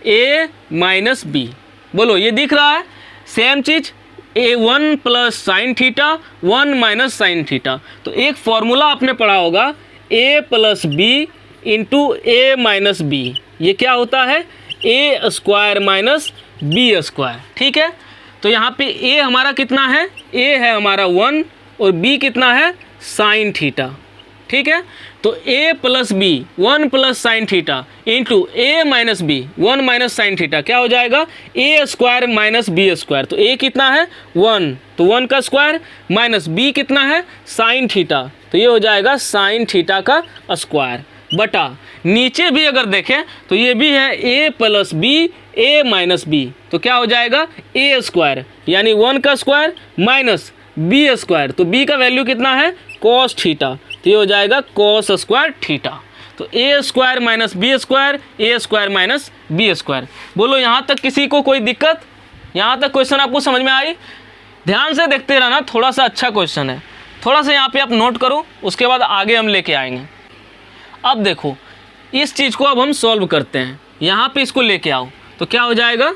a minus B, बोलो ये दिख रहा है। सेम चीज़ a1 plus sine theta 1 minus sine theta, तो एक फॉर्मूला आपने पढ़ा होगा a plus B into a minus B, ये क्या होता है a square minus B square, ठीक है। तो यहाँ पे a हमारा कितना है, a है हमारा 1 और b कितना है साइन थीटा, ठीक है। तो a plus B 1 plus sine theta into a minus B 1 minus sine theta क्या हो जाएगा a square minus B square. तो a कितना है 1, तो 1 का स्क्वायर माइनस b कितना है साइन थीटा, तो ये हो जाएगा साइन थीटा का स्क्वायर बटा नीचे भी अगर देखें तो ये भी है a plus B a minus B, तो क्या हो जाएगा a स्क्वायर यानी 1 का स्क्वायर माइनस बी स्क्वायर, तो b का वैल्यू कितना है कॉस थीटा, तो ये हो जाएगा कॉस स्क्वायर थीटा। तो a square minus B square a square minus B square. बोलो यहाँ तक किसी को कोई दिक्कत, यहाँ तक क्वेश्चन आपको समझ में आई। ध्यान से देखते रहना, थोड़ा सा अच्छा क्वेश्चन है, थोड़ा सा यहाँ पे आप नोट करो, उसके बाद आगे हम लेके आएंगे। अब देखो इस चीज़ को अब हम सॉल्व करते हैं, यहाँ पे इसको लेके आओ तो क्या हो जाएगा,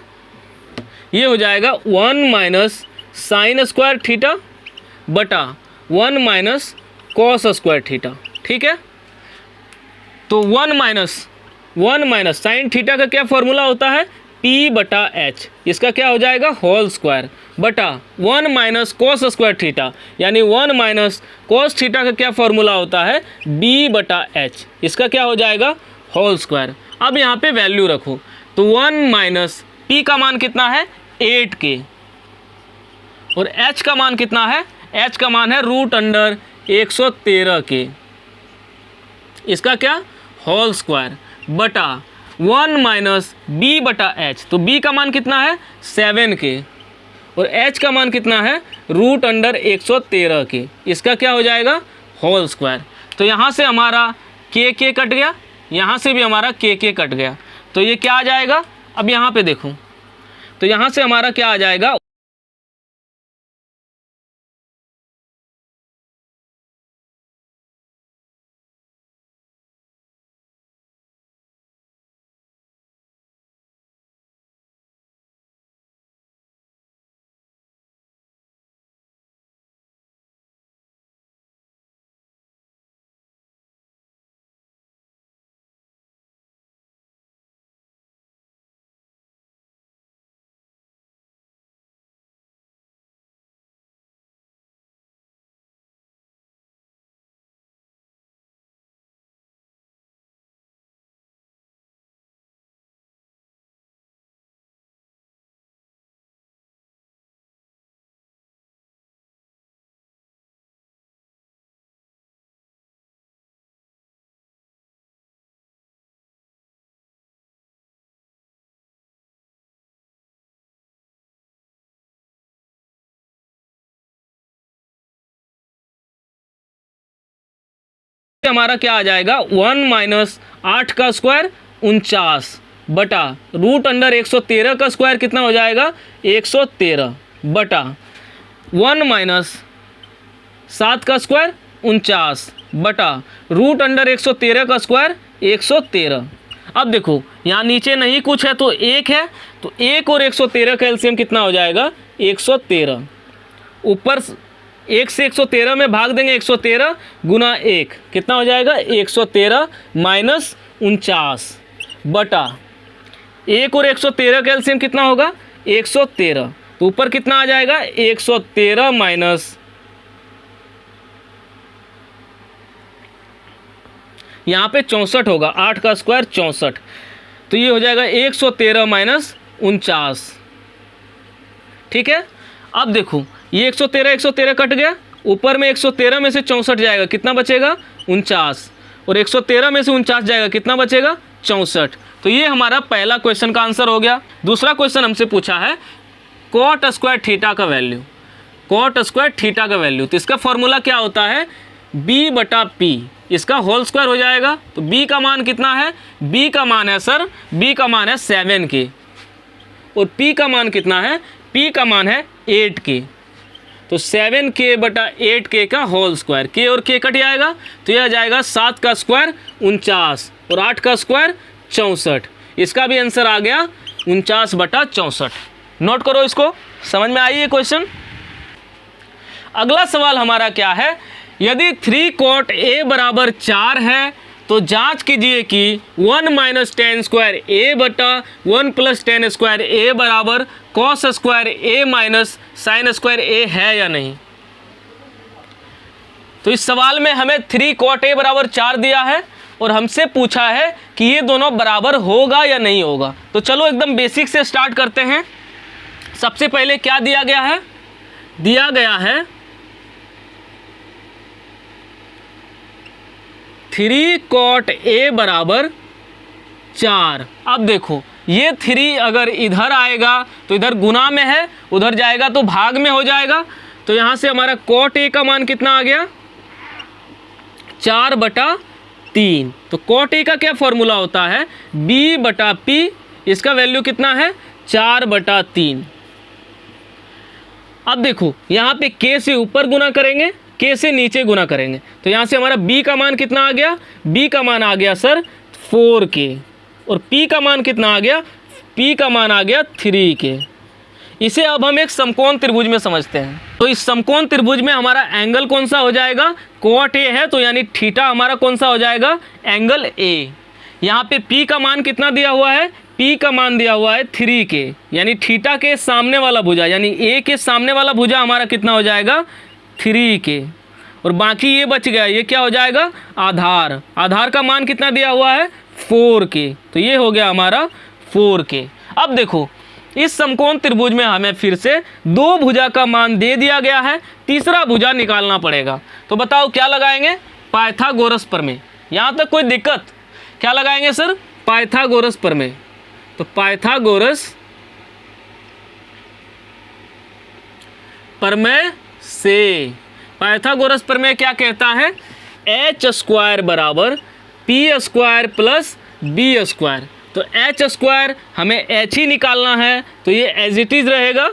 ये हो जाएगा 1 माइनस साइन स्क्वायर थीटा बटा 1 माइनस कॉस स्क्वायर थीटा, ठीक है। तो 1 माइनस साइन थीटा का क्या फॉर्मूला होता है p बटा h, इसका क्या हो जाएगा होल स्क्वायर बटा 1 माइनस कॉस स्क्वायर थीटा यानी 1 माइनस कॉस थीटा का क्या फॉर्मूला होता है b बटा h, इसका क्या हो जाएगा होल स्क्वायर। अब यहाँ पे वैल्यू रखो, तो 1 माइनस p का मान कितना है 8k और h का मान कितना है, h का मान है रूट अंडर 113k, इसका क्या होल स्क्वायर बटा 1 माइनस b बटा h, तो b का मान कितना है 7k और h का मान कितना है रूट अंडर 113k, इसका क्या हो जाएगा होल स्क्वायर। तो यहाँ से हमारा k कट गया, यहाँ से भी हमारा k कट गया, तो ये क्या आ जाएगा, अब यहाँ पे देखो तो यहाँ से हमारा क्या आ जाएगा, हमारा क्या आ जाएगा 1 माइनस 8 का स्क्वायर 49 बटा रूट अंडर 113 का स्क्वायर कितना हो जाएगा 113 बटा 1 माइनस 7 का स्क्वायर 49 बटा रूट अंडर 113 का स्क्वायर 113। अब देखो यहाँ नीचे नहीं कुछ है तो 1 है, तो 1 और 113 का एलसीएम कितना हो जाएगा 113। ऊपर 1 से 113 में भाग देंगे 113 गुना 1 कितना हो जाएगा 113 माइनस 49 बटा 1 और 113 का एलसीएम कितना होगा 113, तो ऊपर कितना आ जाएगा 113 माइनस यहाँ पे 64 होगा, 8 का स्क्वायर 64, तो ये हो जाएगा 113 माइनस 49। ठीक है, अब देखो ये 113 कट गया, ऊपर में 113 में से 64 जाएगा कितना बचेगा 49, और 113 में से 49 जाएगा कितना बचेगा 64। तो ये हमारा पहला क्वेश्चन का आंसर हो गया। दूसरा क्वेश्चन हमसे पूछा है कॉट स्क्वायर थीटा का वैल्यू, कॉट स्क्वायर थीटा का वैल्यू, तो इसका फॉर्मूला क्या होता है b बटा p, इसका होल स्क्वायर हो जाएगा। तो b का मान कितना है, b का मान है सर, b का मान है 7k, और p का मान कितना है, p का मान है 8k, तो 7k बटा 8k का होल स्क्वायर, k और k कट जाएगा, तो यह आ जाएगा 7 का स्क्वायर 49 और 8 का स्क्वायर 64। इसका भी आंसर आ गया 49 बटा 64। नोट करो इसको, समझ में आई ये क्वेश्चन। अगला सवाल हमारा क्या है, यदि 3 cot a बराबर 4 है तो जांच कीजिए कि 1 माइनस टेन स्क्वायर a बटा 1 प्लस टेन स्क्वायर a बराबर cos square a minus sine square a है या नहीं। तो इस सवाल में हमें 3 cot a बराबर 4 दिया है और हमसे पूछा है कि ये दोनों बराबर होगा या नहीं होगा। तो चलो एकदम बेसिक से स्टार्ट करते हैं। सबसे पहले क्या दिया गया है, दिया गया है 3 cot a बराबर 4। अब देखो ये 3 अगर इधर आएगा तो इधर गुना में है, उधर जाएगा तो भाग में हो जाएगा। तो यहाँ से हमारा cot a का मान कितना आ गया 4 बटा 3। तो cot a का क्या फॉर्मूला होता है b बटा p, इसका वैल्यू कितना है 4 बटा 3। अब देखो यहाँ पे k से ऊपर गुना करेंगे, k से नीचे गुना करेंगे, तो यहाँ से हमारा b का मान कितना आ गया, b का मान आ गया सर 4k, और p का मान कितना आ गया, p का मान आ गया 3k। इसे अब हम एक समकोण त्रिभुज में समझते हैं। तो इस समकोण त्रिभुज में हमारा एंगल कौन सा हो जाएगा, cot a है, तो यानी थीटा हमारा कौन सा हो जाएगा एंगल a। यहाँ पे p का मान कितना दिया हुआ है, p का मान दिया हुआ है 3k, यानी थीटा के सामने वाला भुजा यानी a के सामने वाला भुजा हमारा कितना हो जाएगा 3k, और बाकी ये बच गया, ये क्या हो जाएगा आधार, आधार का मान कितना दिया हुआ है 4k, तो ये हो गया हमारा 4k। अब देखो इस समकोण त्रिभुज में हमें फिर से 2 भुजा का मान दे दिया गया है, तीसरा भुजा निकालना पड़ेगा। तो बताओ क्या लगाएंगे, पाइथागोरस प्रमेय। यहाँ तक कोई दिक्कत, क्या लगाएंगे सर पाइथागोरस प्रमेय। तो पाइथागोरस प्रमेय से, पाइथागोरस प्रमेय क्या कहता है, एच स्क्वायर बराबर P square plus B square. तो एच स्क्वायर हमें एच ही निकालना है, तो ये एज इट इज रहेगा।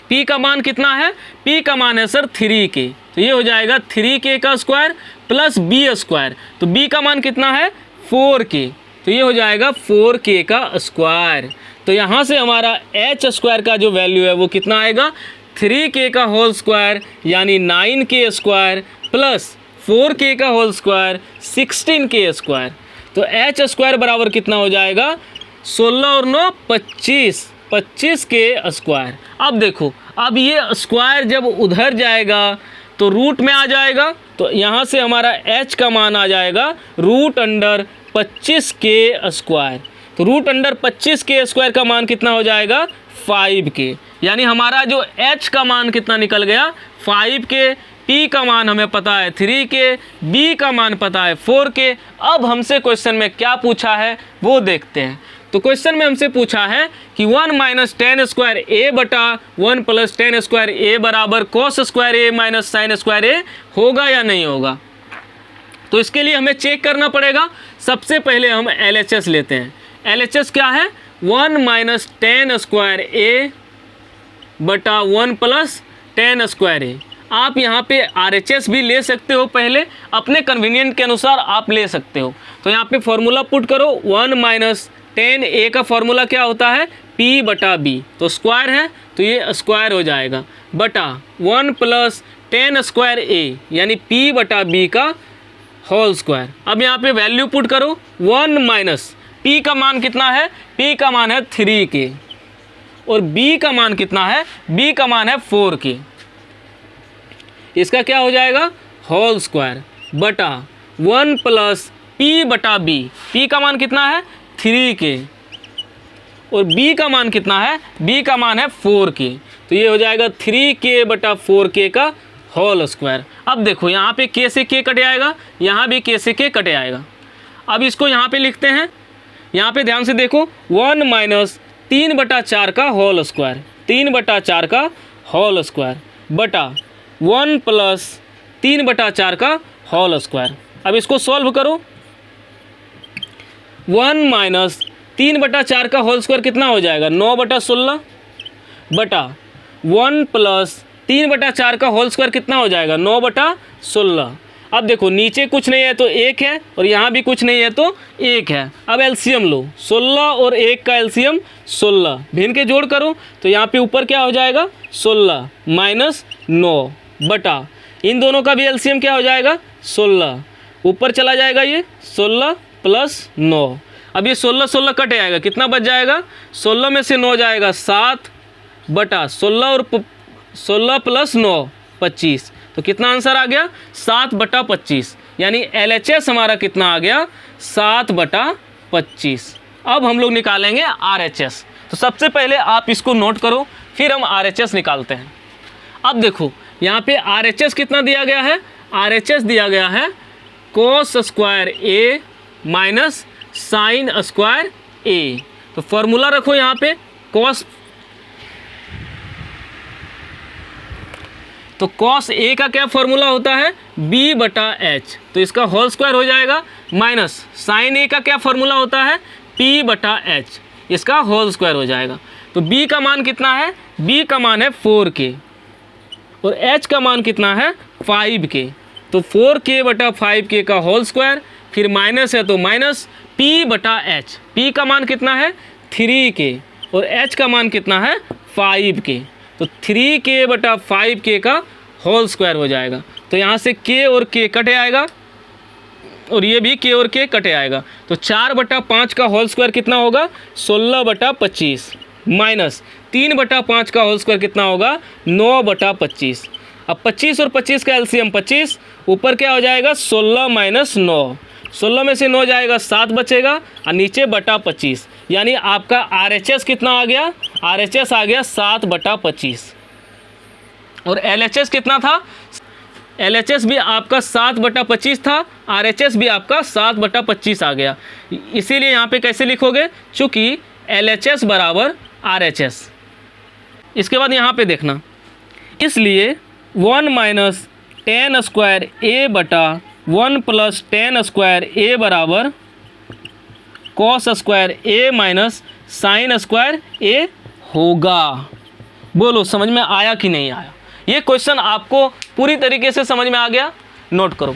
पी का मान कितना है, पी का मान है सर 3k, तो ये हो जाएगा 3k का स्क्वायर प्लस बी स्क्वायर, तो बी का मान कितना है 4k, तो ये हो जाएगा 4k का स्क्वायर। तो यहाँ से हमारा एच स्क्वायर का जो वैल्यू है वो कितना आएगा 3k का होल स्क्वायर यानी 9k स्क्वायर प्लस 4k का होल स्क्वायर 16k स्क्वायर। तो एच स्क्वायर बराबर कितना हो जाएगा 16 और 9 25, 25k स्क्वायर। अब देखो अब ये स्क्वायर जब उधर जाएगा तो रूट में आ जाएगा, तो यहाँ से हमारा h का मान आ जाएगा रूट अंडर 25k स्क्वायर। तो रूट अंडर 25k स्क्वायर का मान कितना हो जाएगा 5k, यानी हमारा जो h का मान कितना निकल गया 5k, p का मान हमें पता है 3k, b का मान पता है 4k। अब हमसे क्वेश्चन में क्या पूछा है वो देखते हैं। तो क्वेश्चन में हमसे पूछा है कि 1 माइनस टेन स्क्वायर a बटा 1 प्लस टेन स्क्वायर a बराबर cos square a minus sine square a होगा या नहीं होगा। तो इसके लिए हमें चेक करना पड़ेगा। सबसे पहले हम LHS लेते हैं। LHS क्या है? 1 माइनस टेन स्क्वायर ए बटा 1 प्लस टेन स्क्वायर ए। आप यहाँ पे RHS भी ले सकते हो, पहले अपने कन्वीनियंट के अनुसार आप ले सकते हो। तो यहाँ पे फॉर्मूला पुट करो, 1 माइनस टेन ए का फॉर्मूला क्या होता है? P बटा B। तो स्क्वायर है तो ये स्क्वायर हो जाएगा, बटा 1 प्लस टेन स्क्वायर ए यानी P बटा B का होल स्क्वायर। अब यहाँ पे वैल्यू पुट करो, 1 माइनस P का मान कितना है? P का मान है 3K और B का मान कितना है? B का मान है 4K। इसका क्या हो जाएगा? होल स्क्वायर बटा 1 प्लस P बटा B। P का मान कितना है? 3K और B का मान कितना है? B का मान है 4K। तो ये हो जाएगा 3K बटा 4K का होल स्क्वायर। अब देखो यहाँ पे K से K कट आएगा, यहाँ भी K से K कट आएगा। अब इसको यहाँ पे लिखते हैं। यहाँ पे ध्यान से देखो, 1 माइनस 3/4 का होल स्क्वायर, 3/4 का होल स्क्वायर बटा 1 प्लस 3/4 का होल स्क्वायर। अब इसको सॉल्व करो, 1 माइनस 3/4 का होल स्क्वायर कितना हो जाएगा? 9/16 बटा 1 प्लस 3/4 का होल स्क्वायर कितना हो जाएगा? 9/16। अब देखो नीचे कुछ नहीं है तो 1 है और यहाँ भी कुछ नहीं है तो 1 है। अब एलसीएम लो, 16 और 1 का एलसीएम 16, भिन्न के जोड़ करो तो यहाँ पे ऊपर क्या हो जाएगा? 16 माइनस 9 बटा इन दोनों का भी एलसीएम क्या हो जाएगा? 16, ऊपर चला जाएगा ये 16 प्लस 9। अब ये 16 कट आएगा, कितना बच जाएगा? 16 में से 9 जाएगा 7 बटा 16 और 16 प्लस 9 25। तो कितना आंसर आ गया? 7/25। यानी LHS हमारा कितना आ गया? 7/25। अब हम लोग निकालेंगे RHS। तो सबसे पहले आप इसको नोट करो, फिर हम RHS निकालते हैं। अब देखो यहाँ पे RHS कितना दिया गया है? RHS दिया गया है cos square A minus sine square A। तो फॉर्मूला रखो यहाँ पे, cos A का क्या फॉर्मूला होता है? B बटा H। तो इसका होल स्क्वायर हो जाएगा, माइनस साइन A का क्या फॉर्मूला होता है? P बटा H। इसका होल स्क्वायर हो जाएगा। तो B का मान कितना है? B का मान है 4K और H का मान कितना है? 5K। तो 4K बटा 5K का होल स्क्वायर, फिर माइनस है तो माइनस P बटा H। P का मान कितना है? 3K और H का मान कितना है? 5K। तो 3K बटा 5K का होल स्क्वायर हो जाएगा। तो यहाँ से K और K कटे आएगा और ये भी K और K कटे आएगा। तो 4/5 का होल स्क्वायर कितना होगा? 16/25 माइनस 3/5 का होल स्क्वायर कितना होगा? 9/25। अब 25 और 25 का एलसीएम 25, ऊपर क्या हो जाएगा? 16 माइनस 9, 16 में से 9 जाएगा 7 बचेगा और नीचे बटा 25। यानी आपका RHS कितना आ गया? RHS आ गया 7/25। और LHS कितना था? LHS भी आपका 7/25 था, RHS भी आपका 7/25 आ गया। इसीलिए यहाँ पे कैसे लिखोगे? चूँकि LHS बराबर RHS। इसके बाद यहाँ पे देखना, इसलिए 1 माइनस टेन स्क्वायर A बटा 1 प्लस टेन स्क्वायर A बराबर cos square A minus sine square A होगा। बोलो समझ में आया कि नहीं आया? ये क्वेश्चन आपको पूरी तरीके से समझ में आ गया? नोट करो।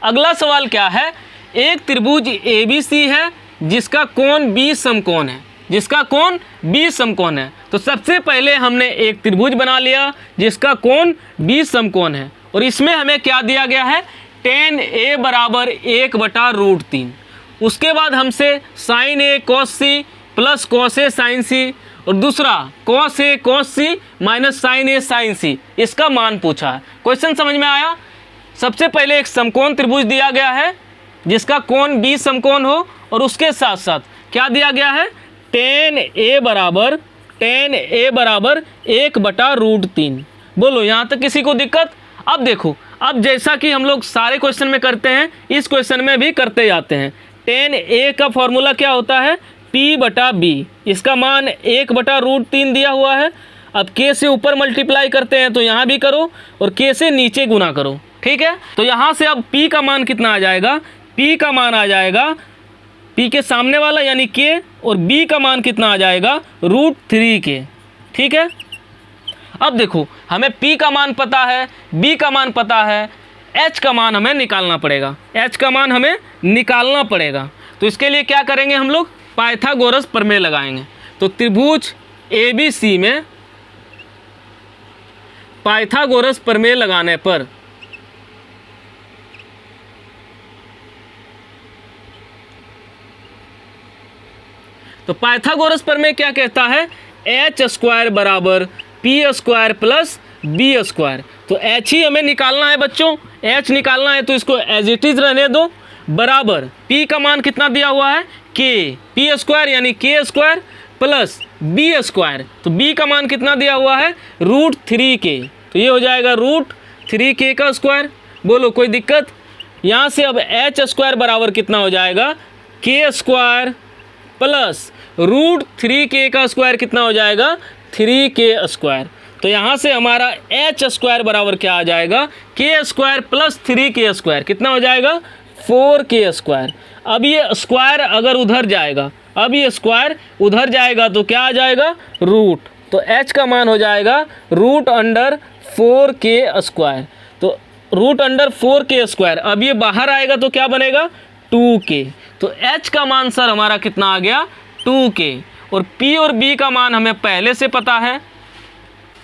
अगला सवाल क्या है? एक त्रिभुज ABC है जिसका कोण B समकोण है, जिसका कोण B समकोण है। तो सबसे पहले हमने एक त्रिभुज बना लिया जिसका कोण B समकोण है और इसमें हमें क्या दिया गया है? tan A बराबर 1/√3। उसके बाद हमसे sin A cos C plus cos A sin C और दूसरा cos A cos C minus sin A sin C, इसका मान पूछा है। क्वेश्चन समझ में आया? सबसे पहले एक समकोण त्रिभुज दिया गया है जिसका कोण B समकोण हो और उसके साथ साथ क्या दिया गया है? tan A बराबर 1/√3। बोलो यहाँ तक किसी को दिक्कत? अब देखो, अब जैसा कि हम लोग सारे क्वेश्चन में करते हैं, इस क्वेश्चन में भी करते जाते हैं। tan A का फॉर्मूला क्या होता है? P बटा B। इसका मान 1/√3 दिया हुआ है। अब K से ऊपर मल्टीप्लाई करते हैं तो यहाँ भी करो और K से नीचे गुना करो। ठीक है। तो यहाँ से अब p का मान कितना आ जाएगा, p का मान आ जाएगा p के सामने वाला यानी k, और b का मान कितना आ जाएगा √3k। ठीक है। अब देखो हमें p का मान पता है, b का मान पता है, h का मान हमें निकालना पड़ेगा, h का मान हमें निकालना पड़ेगा। तो इसके लिए क्या करेंगे हम लोग, पाइथागोरस प्रमेय लगाएंगे। तो त्रिभुज ABC में पाइथागोरस प्रमेय लगाने पर तो पाइथागोरस प्रमेय क्या कहता है, h² बराबर p² प्लस b²। तो h ही हमें निकालना है बच्चों, h निकालना है तो इसको एज इट इज रहने दो, बराबर p का मान कितना दिया हुआ है k, p² यानी k² प्लस b²। तो b का मान कितना दिया हुआ है √3k, तो ये हो जाएगा √3k का स्क्वायर। बोलो कोई दिक्कत। यहाँ से अब h² बराबर कितना हो जाएगा k² प्लस √3k का स्क्वायर कितना हो जाएगा 3k²। तो यहाँ से हमारा h² बराबर क्या आ जाएगा k² प्लस 3k², कितना हो जाएगा 4k²। अब ये स्क्वायर अगर उधर जाएगा, अब ये स्क्वायर उधर जाएगा तो क्या आ जाएगा रूट, तो h का मान हो जाएगा √4k²। तो √4k², अब ये बाहर आएगा तो क्या बनेगा 2k। तो h का मान सर हमारा कितना आ गया 2k, और p और b का मान हमें पहले से पता है।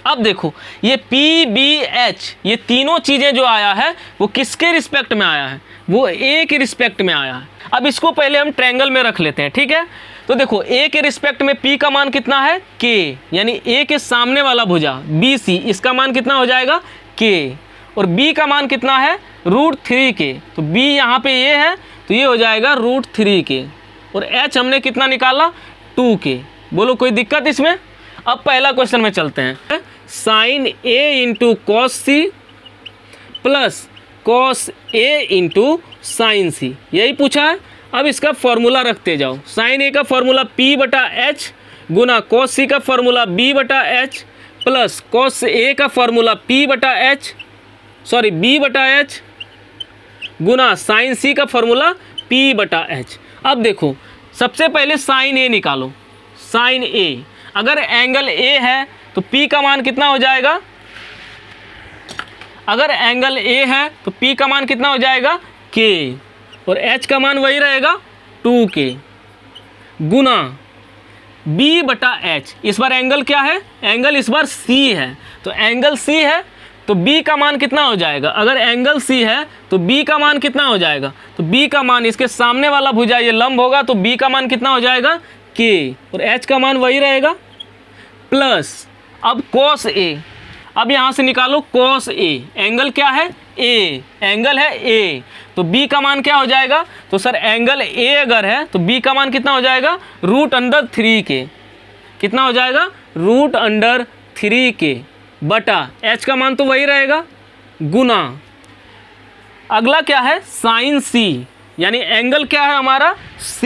अब देखो ये p b h ये तीनों चीज़ें जो आया है वो किसके रिस्पेक्ट में आया है, वो a के रिस्पेक्ट में आया है। अब इसको पहले हम ट्रायंगल में रख लेते हैं, ठीक है। तो देखो a के रिस्पेक्ट में p का मान कितना है k, यानी a के सामने वाला भुजा BC, इसका मान कितना हो जाएगा k, और b का मान कितना है √3k। तो b यहाँ पे ये है तो ये हो जाएगा √3k, और h हमने कितना निकाला 2k। बोलो कोई दिक्कत इसमें। अब पहला क्वेश्चन में चलते हैं, sin a into cos C plus cos a into sine C, यही पूछा है। अब इसका फॉर्मूला रखते जाओ, sin a का फॉर्मूला p/h गुना कॉस सी का formula b/h plus cos a का फॉर्मूला b/h गुना साइन सी का फॉर्मूला p/h। अब देखो सबसे पहले साइन a निकालो, साइन a अगर एंगल a है तो p का मान कितना हो जाएगा, अगर एंगल a है तो p का मान कितना हो जाएगा k, और h का मान वही रहेगा 2k गुना b/h। इस बार एंगल क्या है, एंगल इस बार c है, तो एंगल c है तो b का मान कितना हो जाएगा, अगर एंगल c है तो b का मान कितना हो जाएगा, तो b का मान इसके सामने वाला भुजा ये लंब होगा तो b का मान कितना हो जाएगा k, और h का मान वही रहेगा प्लस अब cos a, अब यहाँ से निकालो cos a, एंगल क्या है a, एंगल है a, तो b का मान क्या हो जाएगा, तो सर एंगल a अगर है तो b का मान कितना हो जाएगा √3k, कितना हो जाएगा √3k बटा h का मान तो वही रहेगा गुना, अगला क्या है साइन c, यानी एंगल क्या है हमारा c,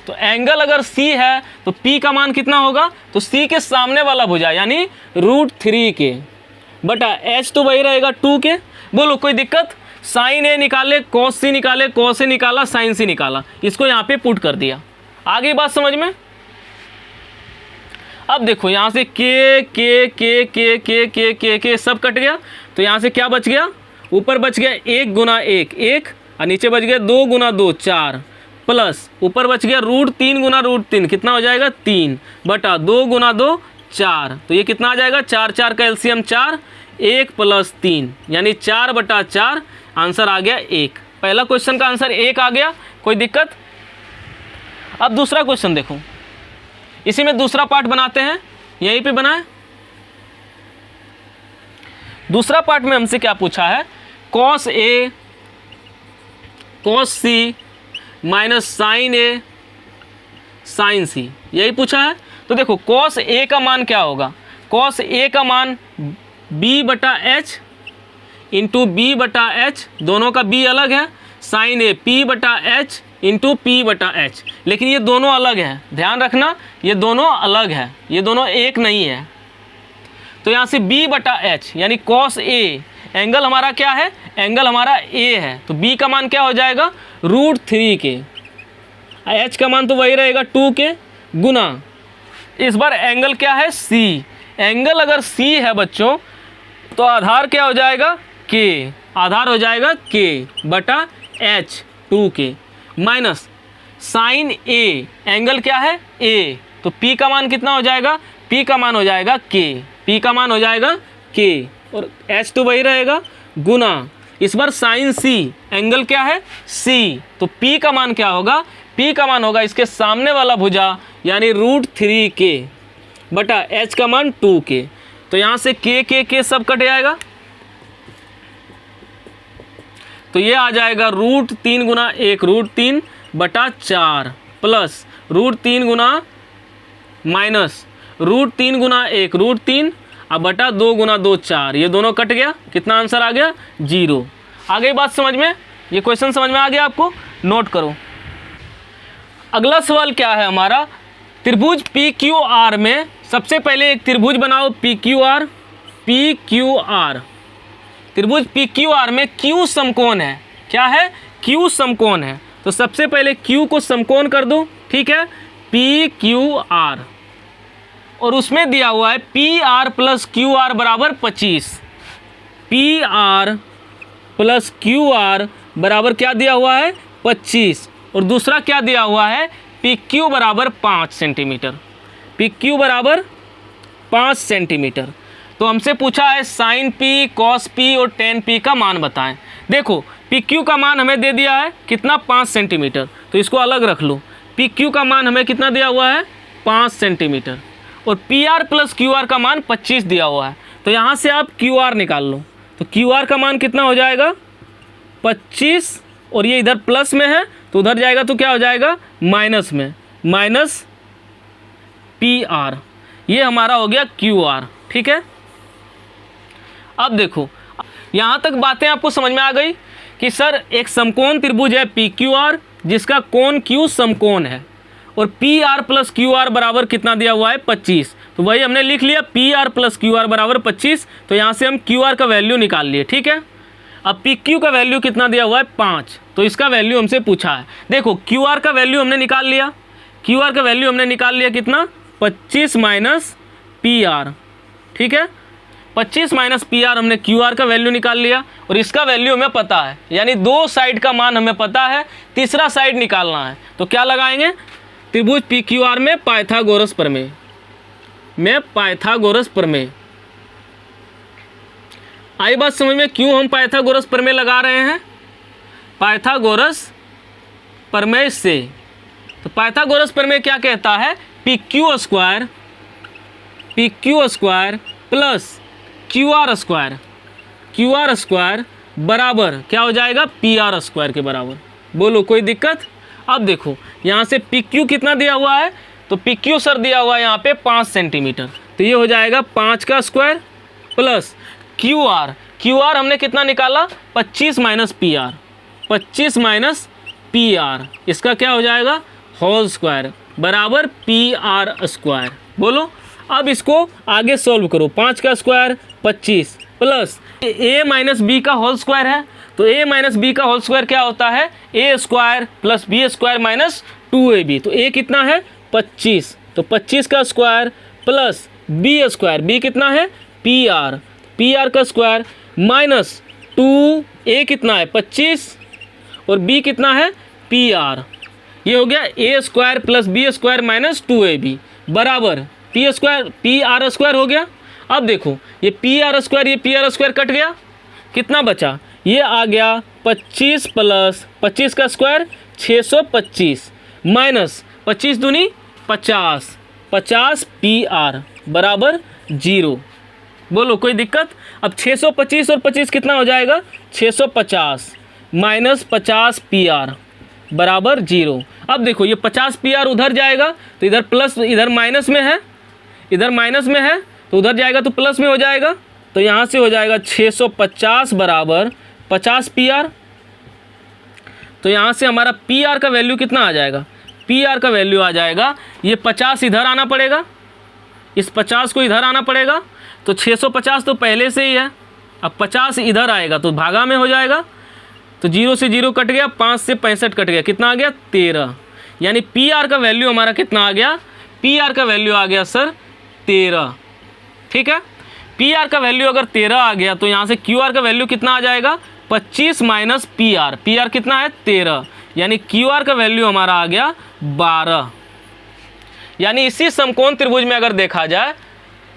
तो एंगल अगर c है तो p का मान कितना होगा, तो c के सामने वाला भुजा यानी √3k बटा h तो वही रहेगा 2k। बोलो कोई दिक्कत। साइन a निकाले, cos c निकाले, cos a निकाला, साइन c निकाला, इसको यहाँ पे पुट कर दिया। आगे बात समझ में। अब देखो यहाँ से k सब कट गया, तो यहाँ से क्या बच गया, ऊपर बच गया 1 गुना 1 1, और नीचे बच गया 2 गुना 2 4, प्लस ऊपर बच गया √3 गुना √3, कितना हो जाएगा 3 बटा 2 गुना 2 4, तो ये कितना आ जाएगा 4 4 का एलसीएम 4, 1 प्लस 3 यानी 4/4, आंसर आ गया 1। पहला क्वेश्चन का आंसर 1 आ गया, कोई दिक्कत। अब दूसरा क्वेश्चन देखो, इसी में दूसरा पार्ट बनाते हैं, यहीं पे बनाए। दूसरा पार्ट में हमसे क्या पूछा है, cos a cos c minus sine a sine c, यही पूछा है। तो देखो cos a का मान क्या होगा, cos a का मान b/h इंटू b/h, दोनों का b अलग है, sine a p/h into p/h, लेकिन ये दोनों अलग है, ध्यान रखना ये दोनों अलग है, ये दोनों एक नहीं है। तो यहाँ से b/h यानी cos a एंगल हमारा क्या है, एंगल हमारा ए है, तो बी का मान क्या हो जाएगा √3 एच का मान तो वही रहेगा 2 गुना, इस बार एंगल क्या है सी, एंगल अगर सी है बच्चों तो आधार क्या हो जाएगा के, आधार हो जाएगा के बटा एच 2 माइनस साइन ए, एंगल क्या है ए, तो पी का मान कितना हो जाएगा, पी का मान हो जाएगा के, पी का मान हो जाएगा के और एच तो वही रहेगा गुना, इस बार साइन सी, एंगल क्या है सी, तो पी का मान क्या होगा, पी का मान होगा इसके सामने वाला भुजा यानी √3 बटा एच का मान 2 तो यहाँ से के सब कट जाएगा, तो ये आ जाएगा √3 गुना 1 √3 बटा 4 प्लस √3 गुना माइनस √3 गुना 1 √3 अब बटा 2 गुना 2 4, ये दोनों कट गया, कितना आंसर आ गया 0। आ गई बात समझ में, ये क्वेश्चन समझ में आ गया आपको, नोट करो। अगला सवाल क्या है हमारा, त्रिभुज PQR में सबसे पहले एक त्रिभुज बनाओ PQR, त्रिभुज PQR में Q समकोण है, क्या है Q समकोण है, तो सबसे पहले Q को समकोण कर दो, ठीक है PQR, और उसमें दिया हुआ है PR प्लस QR बराबर 25, PR प्लस QR बराबर क्या दिया हुआ है 25, और दूसरा क्या दिया हुआ है PQ बराबर 5 सेंटीमीटर, PQ बराबर 5 सेंटीमीटर। तो हमसे पूछा है साइन P, कॉस P और टेन P का मान बताएं। देखो PQ का मान हमें दे दिया है कितना 5 सेंटीमीटर, तो इसको अलग रख लो, PQ का मान हमें कितना दिया हुआ है 5 सेंटीमीटर, और PR प्लस QR का मान 25 दिया हुआ है, तो यहाँ से आप QR निकाल लो, तो QR का मान कितना हो जाएगा 25, और ये इधर प्लस में है तो उधर जाएगा तो क्या हो जाएगा माइनस में, माइनस PR, ये हमारा हो गया QR, ठीक है। अब देखो यहाँ तक बातें आपको समझ में आ गई कि सर एक समकोण त्रिभुज है PQR जिसका कोण Q समकोण है, और PR प्लस QR बराबर कितना दिया हुआ है 25, तो वही हमने लिख लिया PR प्लस QR बराबर 25, तो यहाँ से हम QR का वैल्यू निकाल लिए, ठीक है। अब PQ का वैल्यू कितना दिया हुआ है 5, तो इसका वैल्यू हमसे पूछा है। देखो QR का वैल्यू हमने निकाल लिया, QR का वैल्यू हमने निकाल लिया कितना 25 माइनस PR, ठीक है 25 माइनस PR हमने QR का वैल्यू निकाल लिया, और इसका वैल्यू हमें पता है, यानी दो साइड का मान हमें पता है, तीसरा साइड निकालना है, तो क्या लगाएंगे त्रिभुज PQR में पाइथागोरस प्रमेय, पाइथागोरस प्रमेय। आई बात समझ में क्यों हम पाइथागोरस प्रमेय लगा रहे हैं, पाइथागोरस प्रमेय से, तो पाइथागोरस प्रमेय क्या कहता है PQ square plus QR square बराबर क्या हो जाएगा PR स्क्वायर के बराबर, बोलो कोई दिक्कत। अब देखो यहाँ से PQ कितना दिया हुआ है, तो PQ सर दिया हुआ है यहाँ पे 5 सेंटीमीटर, तो ये हो जाएगा 5 का स्क्वायर प्लस QR हमने कितना निकाला 25 माइनस PR, इसका क्या हो जाएगा होल स्क्वायर बराबर PR स्क्वायर, बोलो। अब इसको आगे सॉल्व करो, 5 का square 25 plus A minus B का होल स्क्वायर है, तो A माइनस B का होल स्क्वायर क्या होता है A square plus B square minus 2AB, तो A कितना है 25, तो 25 का square plus B square, B कितना है PR का स्क्वायर माइनस 2A कितना है 25 और B कितना है PR, ये हो गया A square plus B square minus 2AB बराबर PR स्क्वायर हो गया। अब देखो ये PR स्क्वायर कट गया, कितना बचा, ये आ गया 25 प्लस 25 का स्क्वायर 625 माइनस 25 दूनी 50 PR बराबर 0, बोलो कोई दिक्कत। अब 625 और 25 कितना हो जाएगा 650 माइनस 50 PR बराबर 0। अब देखो ये 50 PR उधर जाएगा तो इधर प्लस, इधर माइनस में है, तो उधर जाएगा तो प्लस में हो जाएगा, तो यहाँ से हो जाएगा 650 बराबर 50 PR, तो यहाँ से हमारा PR का वैल्यू कितना आ जाएगा, PR का वैल्यू आ जाएगा, ये 50 इधर आना पड़ेगा, इस 50 को इधर आना पड़ेगा, तो 650 तो पहले से ही है, अब 50 इधर आएगा तो भागा में हो जाएगा, तो 0 से 0 कट गया, 5 से 65 कट गया, कितना आ गया 13। यानी पी आर का वैल्यू हमारा कितना आ गया, पी आर का वैल्यू आ गया सर 13। ठीक है, पी आर का वैल्यू अगर 13 आ गया तो यहाँ से क्यू आर का वैल्यू कितना आ जाएगा 25 minus P R. P R कितना है 13, यानी क्यू आर का वैल्यू हमारा आ गया 12। यानी इसी समकोण त्रिभुज में अगर देखा जाए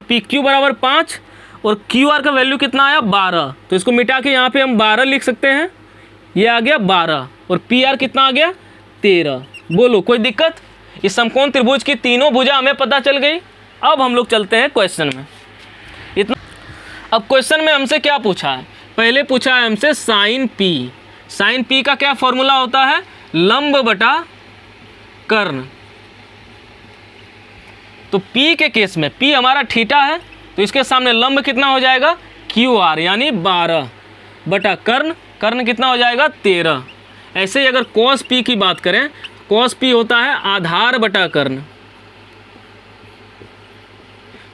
पी क्यू बराबर 5 और क्यू आर का वैल्यू कितना आया 12, तो इसको मिटा के यहाँ पे हम 12 लिख सकते हैं, ये आ गया 12 और पी आर कितना आ गया 13। बोलो कोई दिक्कत? इस समकोण त्रिभुज की तीनों भुजा हमें पता चल गई। अब हम लोग चलते हैं क्वेश्चन में। इतना अब क्वेश्चन में हमसे क्या पूछा है, पहले पूछा है हमसे साइन पी। साइन पी का क्या फॉर्मूला होता है, लंब बटा कर्ण। तो पी के केस में पी हमारा थीटा है, तो इसके सामने लंब कितना हो जाएगा क्यू आर, यानी 12 बटा कर्ण, कर्ण कितना हो जाएगा 13। ऐसे ही अगर कॉस पी की बात करें, कॉस पी होता है आधार बटा कर्ण,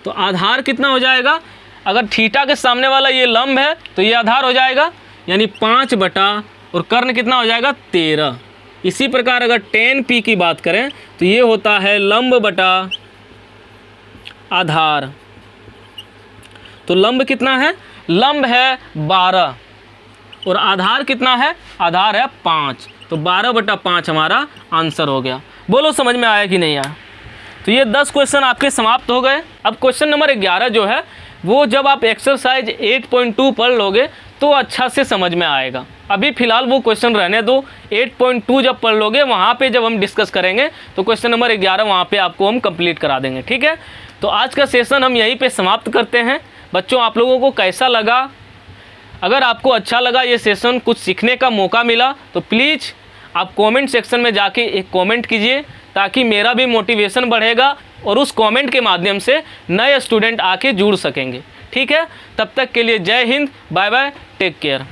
तो आधार कितना हो जाएगा, अगर थीटा के सामने वाला ये लंब है तो ये आधार हो जाएगा, यानी 5 बटा और कर्ण कितना हो जाएगा 13। इसी प्रकार अगर tan p की बात करें तो ये होता है लंब बटा आधार। तो लंब कितना है, लंब है 12 और आधार कितना है, आधार है 5, तो 12 बटा 5 हमारा आंसर हो गया। बोलो समझ में आया कि नहीं आया? तो ये 10 क्वेश्चन आपके समाप्त हो गए। अब क्वेश्चन नंबर 11 जो है वो जब आप एक्सरसाइज 8.2 पढ़ लोगे तो अच्छा से समझ में आएगा। अभी फ़िलहाल वो क्वेश्चन रहने दो, 8.2 जब पढ़ लोगे वहाँ पे जब हम डिस्कस करेंगे तो क्वेश्चन नंबर 11 वहाँ पे आपको हम कंप्लीट करा देंगे। ठीक है, तो आज का सेशन हम यहीं पे समाप्त करते हैं। बच्चों आप लोगों को कैसा लगा? अगर आपको अच्छा लगा ये सेशन, कुछ सीखने का मौका मिला, तो प्लीज़ आप कमेंट सेक्शन में जाके एक कमेंट कीजिए, ताकि मेरा भी मोटिवेशन बढ़ेगा और उस कमेंट के माध्यम से नए स्टूडेंट आके जुड़ सकेंगे। ठीक है, तब तक के लिए Jai Hind, bye bye, take care.